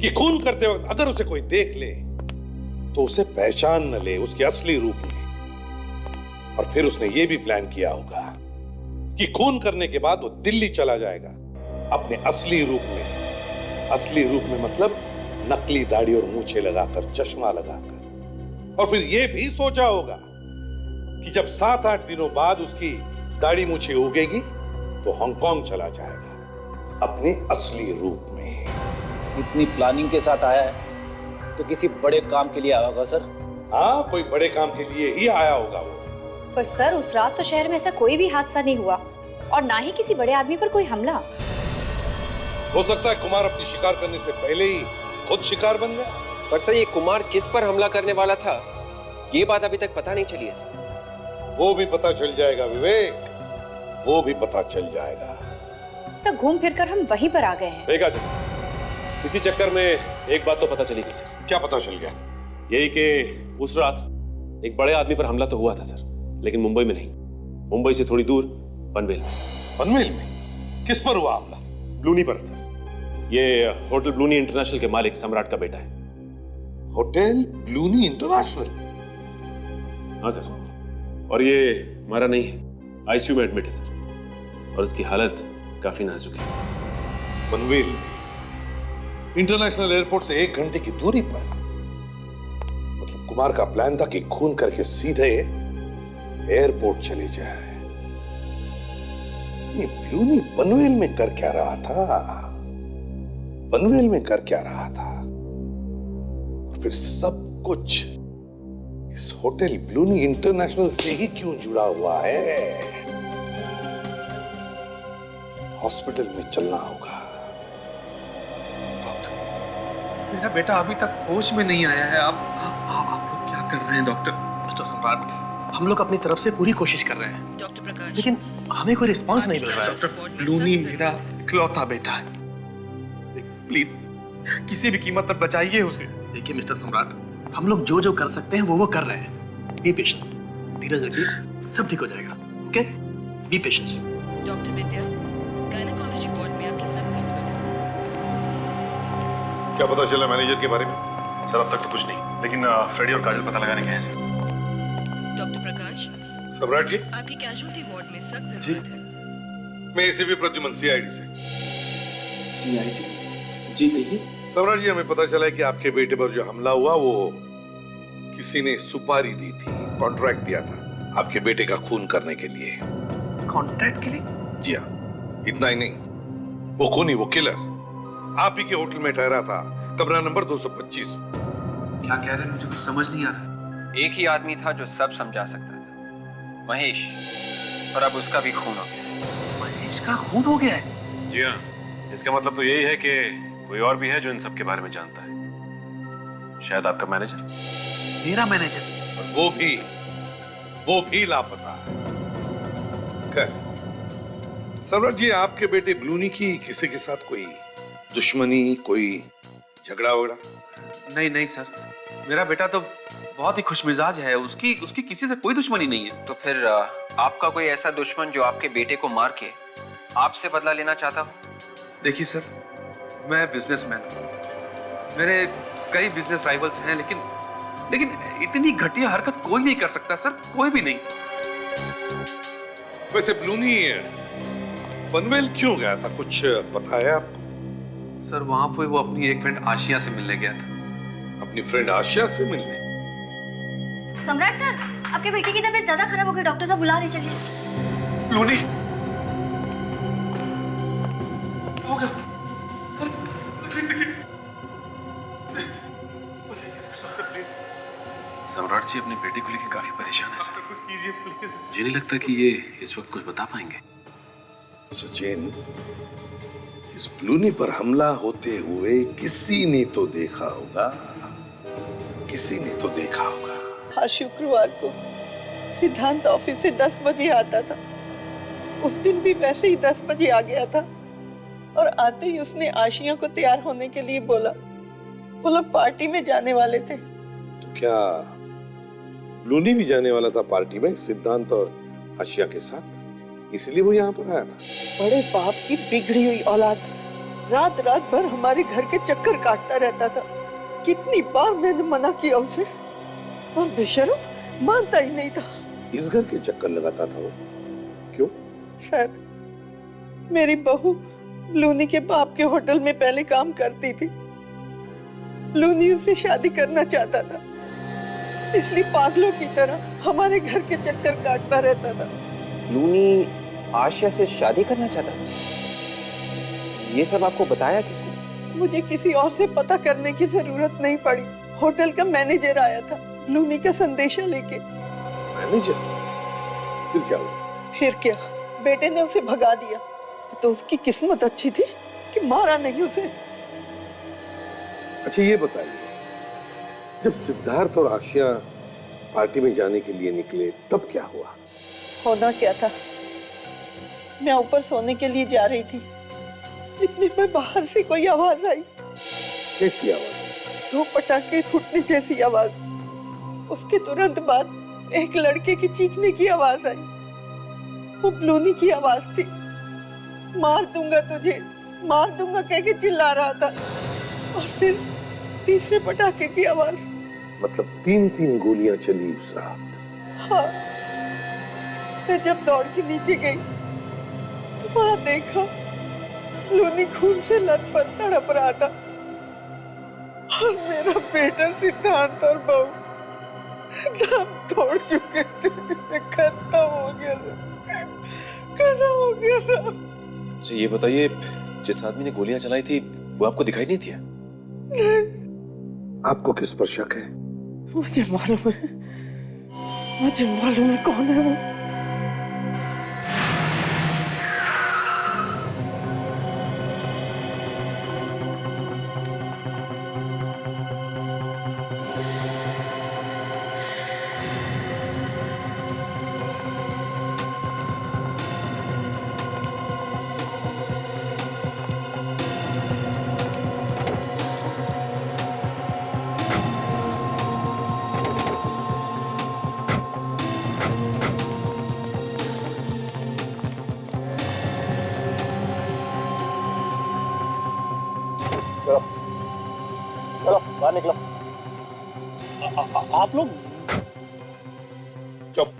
कि खून करते वक्त अगर उसे कोई देख ले तो उसे पहचान न ले उसके असली रूप में। और फिर उसने ये भी प्लान किया होगा कि खून करने के बाद वो दिल्ली चला जाएगा अपने असली रूप में। असली रूप में मतलब नकली दाढ़ी और मूछें लगाकर, चश्मा लगाकर। और फिर ये भी सोचा होगा कि जब 7-8 दिनों बाद उसकी दाढ़ी मूछें उगेगी तो हांगकांग चला जाएगा अपने असली रूप में। इतनी प्लानिंग के साथ आया है तो किसी बड़े काम के लिए आया होगा सर। हाँ, कोई बड़े काम के लिए ही आया होगा वो। पर सर उस रात तो शहर में ऐसा कोई भी हादसा नहीं हुआ और ना ही किसी बड़े आदमी पर कोई हमला। हो सकता है कुमार अपनी शिकार करने से पहले ही खुद शिकार बन गया। पर सर ये कुमार किस पर हमला करने वाला था ये बात अभी तक पता नहीं चली है सर। वो भी पता चल जाएगा विवेक, वो भी पता चल जाएगा। सर घूम फिर कर हम वहीं पर आ गए हैं। देखा जी, इसी चक्कर में एक बात तो पता चली गई सर। क्या पता चल गया? यही कि उस रात एक बड़े आदमी पर हमला तो हुआ था सर, लेकिन मुंबई में नहीं, मुंबई से थोड़ी दूर पनवेल में। पनवेल में? किस पर हुआ हमला? ब्लूनी पर सर। ये होटल ब्लूनी इंटरनेशनल के मालिक सम्राट का बेटा है। होटल ब्लूनी इंटरनेशनल? हाँ सर, और ये हमारा नहीं है, आईसीयू में एडमिट है सर, और इसकी हालत काफी नाजुक है। पनवेल में इंटरनेशनल एयरपोर्ट से 1 घंटे की दूरी पर? मतलब कुमार का प्लान था कि खून करके सीधे एयरपोर्ट चले जाए। ये ब्लूनी पनवेल में कर क्या रहा था? पनवेल में कर क्या रहा था? और फिर सब कुछ इस होटल ब्लूनी इंटरनेशनल से ही क्यों जुड़ा हुआ है? हॉस्पिटल में चलना होगा। मेरा बेटा अभी तक होश में नहीं आया है। आप लोग क्या कर रहे हैं डॉक्टर? मिस्टर सम्राट, हम लोग अपनी तरफ से पूरी कोशिश कर रहे हैं डॉक्टर प्रकाश, लेकिन हमें कोई रिस्पांस नहीं मिल रहा है। डॉक्टर ब्लूनी मेरा इकलौता बेटा है, प्लीज किसी भी कीमत पर बचाइए उसे। देखिए मिस्टर सम्राट, हम लोग जो जो कर सकते हैं वो कर रहे हैं। बी पेशेंस, धीरज रखिए, सब ठीक हो जाएगा। Okay, B patience. डॉक्टर विद्या, गायनेकोलॉजी वार्ड में आपकी सख्त जरूरत है। क्या पता चला मैनेजर के बारे में? सर अब तक तो कुछ नहीं, लेकिन फ्रेडी और काजल पता लगाने गए हैं सर। डॉक्टर प्रकाश, सम्राट जी, आपकी कैजुअल्टी वार्ड में सख्त जरूरत है। मैं इसे भी प्रद्युमन सीआईडी से। सीआईडी जी, कहिए। सम्राट जी, हमें पता चला है कि आपके बेटे पर जो हमला हुआ वो किसी ने सुपारी दी थी, कॉन्ट्रैक्ट दिया था आपके बेटे का खून करने के लिए। कॉन्ट्रैक्ट के लिए? जी हाँ, इतना ही नहीं, वो खूनी, वो किलर आप ही के होटल में ठहरा था, कमरा नंबर 225। क्या कह रहे हैं? मुझे कुछ समझ नहीं आ रहा। एक ही आदमी था जो सब समझा सकता था, महेश, और अब उसका भी खून हो गया। महेश का खून हो गया है? जी हाँ, इसका मतलब तो यही है कि कोई और भी है जो इन सब के बारे में जानता है। शायद आपका मैनेजर। मेरा मैनेजर? वो भी लापता है। सम्राट जी, आपके बेटे ब्लूनी की किसी के साथ कोई दुश्मनी, कोई झगड़ा वगड़ा? नहीं सर, मेरा बेटा तो बहुत ही खुशमिजाज है, उसकी किसी से कोई दुश्मनी नहीं है। तो फिर आपका कोई ऐसा दुश्मन जो आपके बेटे को मार के आपसे बदला लेना चाहता हो? देखिए सर, मैं बिजनेसमैन हूँ, मेरे कई बिजनेस राइवल्स हैं, लेकिन इतनी घटिया हरकत कोई नहीं कर सकता सर, कोई भी नहीं। वैसे ब्लूनी पनवेल क्यों गया था, कुछ पता है आपको? सर वहां पे वो अपनी एक फ्रेंड आशिया से मिलने गया था। अपनी फ्रेंड आशिया से मिलने? सम्राट सर, आपके बेटे की तबीयत ज्यादा खराब हो गई, डॉक्टर साहब बुला रहे, चलिए। ब्लूनी हो गया। सम्राट जी अपने बेटे को लेकर काफी परेशान है सर। मुझे नहीं लगता कि ये इस वक्त कुछ बता पाएंगे। सचिन, इस ब्लूनी पर हमला होते हुए किसी ने तो देखा होगा, किसी ने तो देखा होगा। हर शुक्रवार को सिद्धांत ऑफिस से 10 बजे आता था। उस दिन भी वैसे ही 10 बजे आ गया था और आते ही उसने आशिया को तैयार होने के लिए बोला। वो लोग पार्टी में जाने वाले थे। तो क्या ब्लूनी भी जाने वाला था पार्टी में सिद्धांत और आशिया के साथ, इसलिए वो यहाँ पर आया था? बड़े बाप की बिगड़ी हुई औलाद रात रात भर हमारे घर के चक्कर काटता रहता था। कितनी बार मैंने मना किया उसे, पर बेशर्म मानता ही नहीं था। इस घर के चक्कर लगाता था वो? क्यों? सर, मेरी बहू ब्लूनी के बाप के होटल में पहले काम करती थी। ब्लूनी उससे शादी करना चाहता था, इसलिए पागलों की तरह हमारे घर के चक्कर काटता रहता था। ब्लूनी आशिया से शादी करना चाहता था। ये सब आपको बताया किसने? मुझे किसी और से पता करने की जरूरत नहीं पड़ी। होटल का मैनेजर आया था ब्लूमी का संदेशा लेके। मैनेजर? फिर क्या हुआ? फिर क्या, बेटे ने उसे भगा दिया। तो उसकी किस्मत अच्छी थी कि मारा नहीं उसे। अच्छा ये बताइए, जब सिद्धार्थ और आशिया पार्टी में जाने के लिए निकले तब क्या हुआ? होना क्या था, मैं ऊपर सोने के लिए जा रही थी, इतने में बाहर से कोई आवाज आई। कैसी आवाज? 2 पटाखे फूटने जैसी आवाज। उसके तुरंत बाद एक लड़के की चीखने की आवाज आई। वो ब्लूनी की आवाज थी। मार दूंगा तुझे, मार दूंगा कह के चिल्ला रहा था। और फिर तीसरे पटाखे की आवाज। मतलब 3-3 गोलियां चली उस रात? हाँ। मैं जब दौड़ के नीचे गई तो वहां देखा ब्लूनी खून से लथपथ तड़प रहा था और मेरा बेटा सिद्धांत और बहू दम तोड़ चुके थे। खत्म हो गया था, खत्म हो गया था। अच्छा ये बताइए, जिस आदमी ने गोलियां चलाई थी वो आपको दिखाई नहीं दिया? आपको किस पर शक है? मुझे मालूम है, मुझे मालूम है कौन है वो। चलो बाहर निकलो। आप लोग चुप।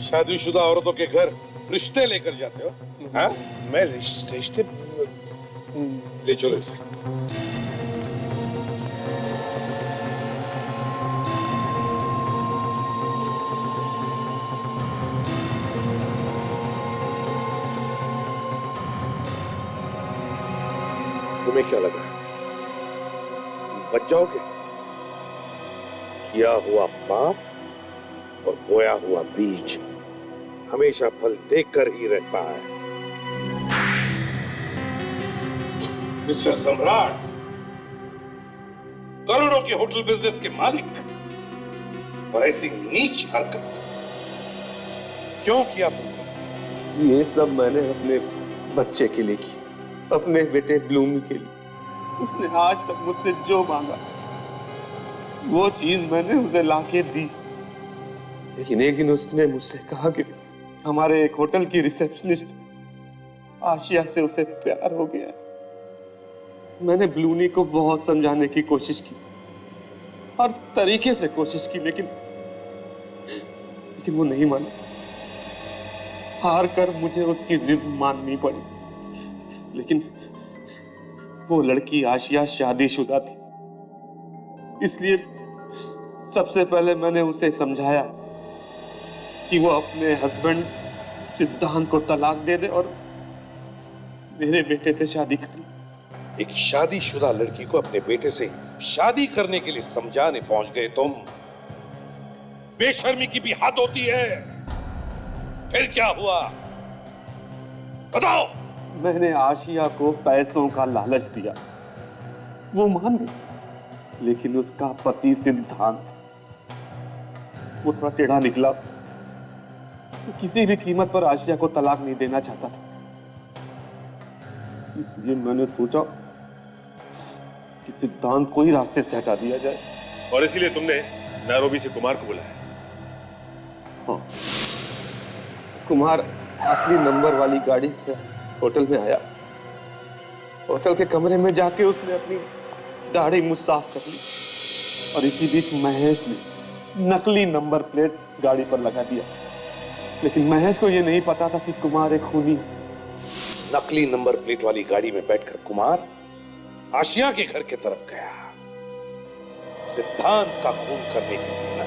शादीशुदा औरतों के घर रिश्ते लेकर जाते हो? हाँ? मैं रिश्ते ले चलो इसे। तुम्हें क्या लगा बच जाओगे? किया हुआ पाप और बोया हुआ बीज हमेशा फल देकर ही रहता है। मिस्टर सम्राट, करोड़ों के होटल बिजनेस के मालिक, और ऐसी नीच हरकत क्यों किया तुमने? ये सब मैंने अपने बच्चे के लिए की, अपने बेटे ब्लूमी के लिए। उसने आज तक मुझसे जो मांगा वो चीज मैंने उसे लाके दी। लेकिन एक दिन उसने मुझसे कहा कि हमारे एक होटल की रिसेप्शनिस्ट आशिया से उसे प्यार हो गया है। मैंने ब्लूनी को बहुत समझाने की कोशिश की, हर तरीके से कोशिश की, लेकिन वो नहीं माना। हार कर मुझे उसकी जिद माननी पड़ी। लेकिन वो लड़की आशिया शादीशुदा थी, इसलिए सबसे पहले मैंने उसे समझाया कि वो अपने हस्बैंड सिद्धांत को तलाक दे दे और मेरे बेटे से शादी कर। एक शादीशुदा लड़की को अपने बेटे से शादी करने के लिए समझाने पहुंच गए तुम? बेशर्मी की भी हद होती है। फिर क्या हुआ बताओ? मैंने आशिया को पैसों का लालच दिया, वो मान गई, लेकिन उसका पति सिद्धांत वो थोड़ा टेढ़ा निकला। वो किसी भी कीमत पर आशिया को तलाक नहीं देना चाहता था। इसलिए मैंने सोचा कि सिद्धांत को ही रास्ते से हटा दिया जाए। और इसीलिए तुमने नैरोबी से कुमार को बुलाया? हाँ, कुमार असली नंबर वाली गाड़ी से होटल में आया। होटल के कमरे में जाके उसने अपनी दाढ़ी मुझ साफ कर ली और इसी बीच महेश ने नकली नंबर प्लेट उस गाड़ी पर लगा दिया। लेकिन महेश को यह नहीं पता था कि कुमार एक खूनी है। नकली नंबर प्लेट वाली गाड़ी में बैठकर कुमार आशिया के घर की तरफ गया, सिद्धांत का खून करने के लिए ना।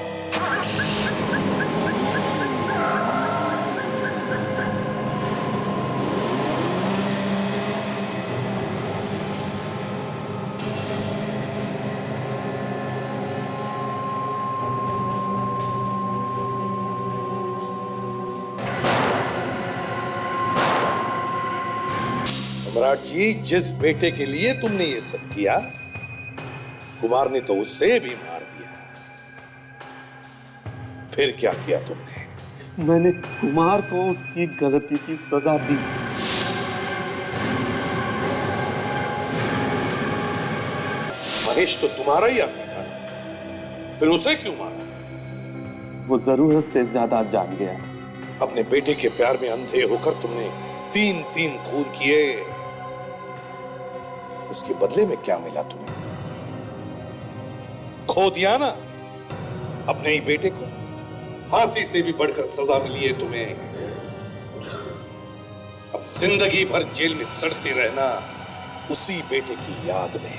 सम्राट जी, जिस बेटे के लिए तुमने ये सब किया, कुमार ने तो उससे भी मार दिया। फिर क्या किया तुमने? मैंने कुमार को उसकी गलती की सजा दी। महेश तो तुम्हारा ही आदमी था, फिर उसे क्यों मारा? वो जरूरत से ज्यादा जान गया था। अपने बेटे के प्यार में अंधे होकर तुमने 3 खून किए। उसके बदले में क्या मिला तुम्हें? खो दिया ना अपने ही बेटे को। फांसी से भी बढ़कर सजा मिली है तुम्हें। अब जिंदगी भर जेल में सड़ते रहना उसी बेटे की याद में।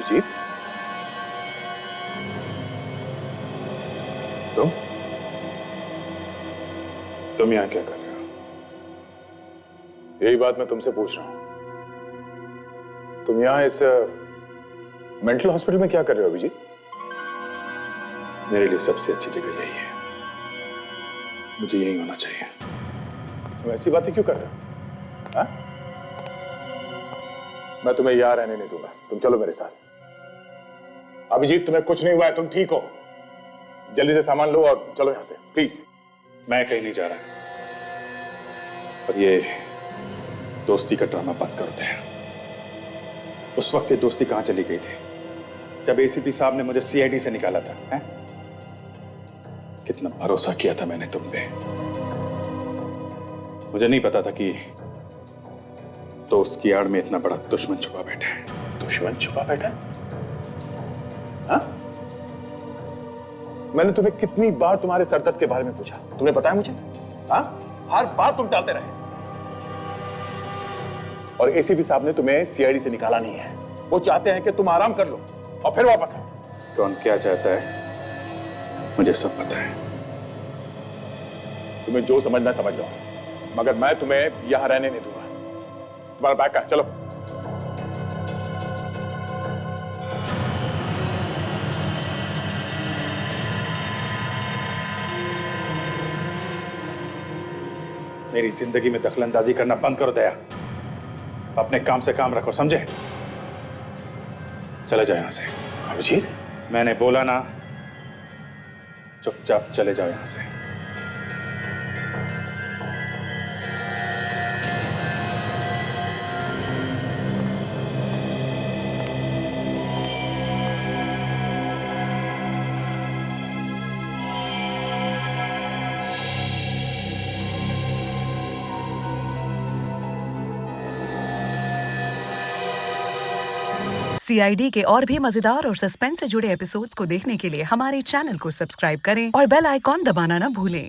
जी, तुम यहां क्या कर रहे हो? यही बात मैं तुमसे पूछ रहा हूं। तुम यहां इस मेंटल हॉस्पिटल में क्या कर रहे हो अभिजीत? मेरे लिए सबसे अच्छी जगह यही है, मुझे यही होना चाहिए। तुम ऐसी बातें क्यों कर रहे हो? हाँ? मैं तुम्हें यहां रहने नहीं दूंगा, तुम चलो मेरे साथ। अभिजीत, तुम्हें कुछ नहीं हुआ है, तुम ठीक हो। जल्दी से सामान लो और चलो यहां से, प्लीज। मैं कहीं नहीं जा रहा, और ये दोस्ती का ड्रामा बंद कर दे। उस वक्त ये दोस्ती कहां चली गई थी जब एसीपी साहब ने मुझे सीआईडी से निकाला था? है? कितना भरोसा किया था मैंने तुम पे। मुझे नहीं पता था कि दोस्त की आड़ में इतना बड़ा दुश्मन छुपा बैठा है। दुश्मन छुपा बैठा? हाँ? मैंने तुम्हें कितनी बार तुम्हारे सरदर्द के बारे में पूछा, तुमने बताया मुझे? हाँ? हर बार तुम टालते रहे। और एसीपी साहब ने तुम्हें सीआईडी से निकाला नहीं है। वो चाहते हैं कि तुम आराम कर लो और फिर वापस आओ। कौन क्या चाहता है मुझे सब पता है। तुम्हें जो समझना समझ लो, मगर मैं तुम्हें यहां रहने नहीं दूंगा। तुम्हारा बैग का, चलो। मेरी जिंदगी में दखलंदाजी करना बंद करो दया। अपने काम से काम रखो, समझे? चले जाओ यहां से। अभिजीत, मैंने बोला ना, चुपचाप चले जाओ यहां से। सीआईडी के और भी मजेदार और सस्पेंस से जुड़े एपिसोड्स को देखने के लिए हमारे चैनल को सब्सक्राइब करें और बेल आइकॉन दबाना ना भूलें।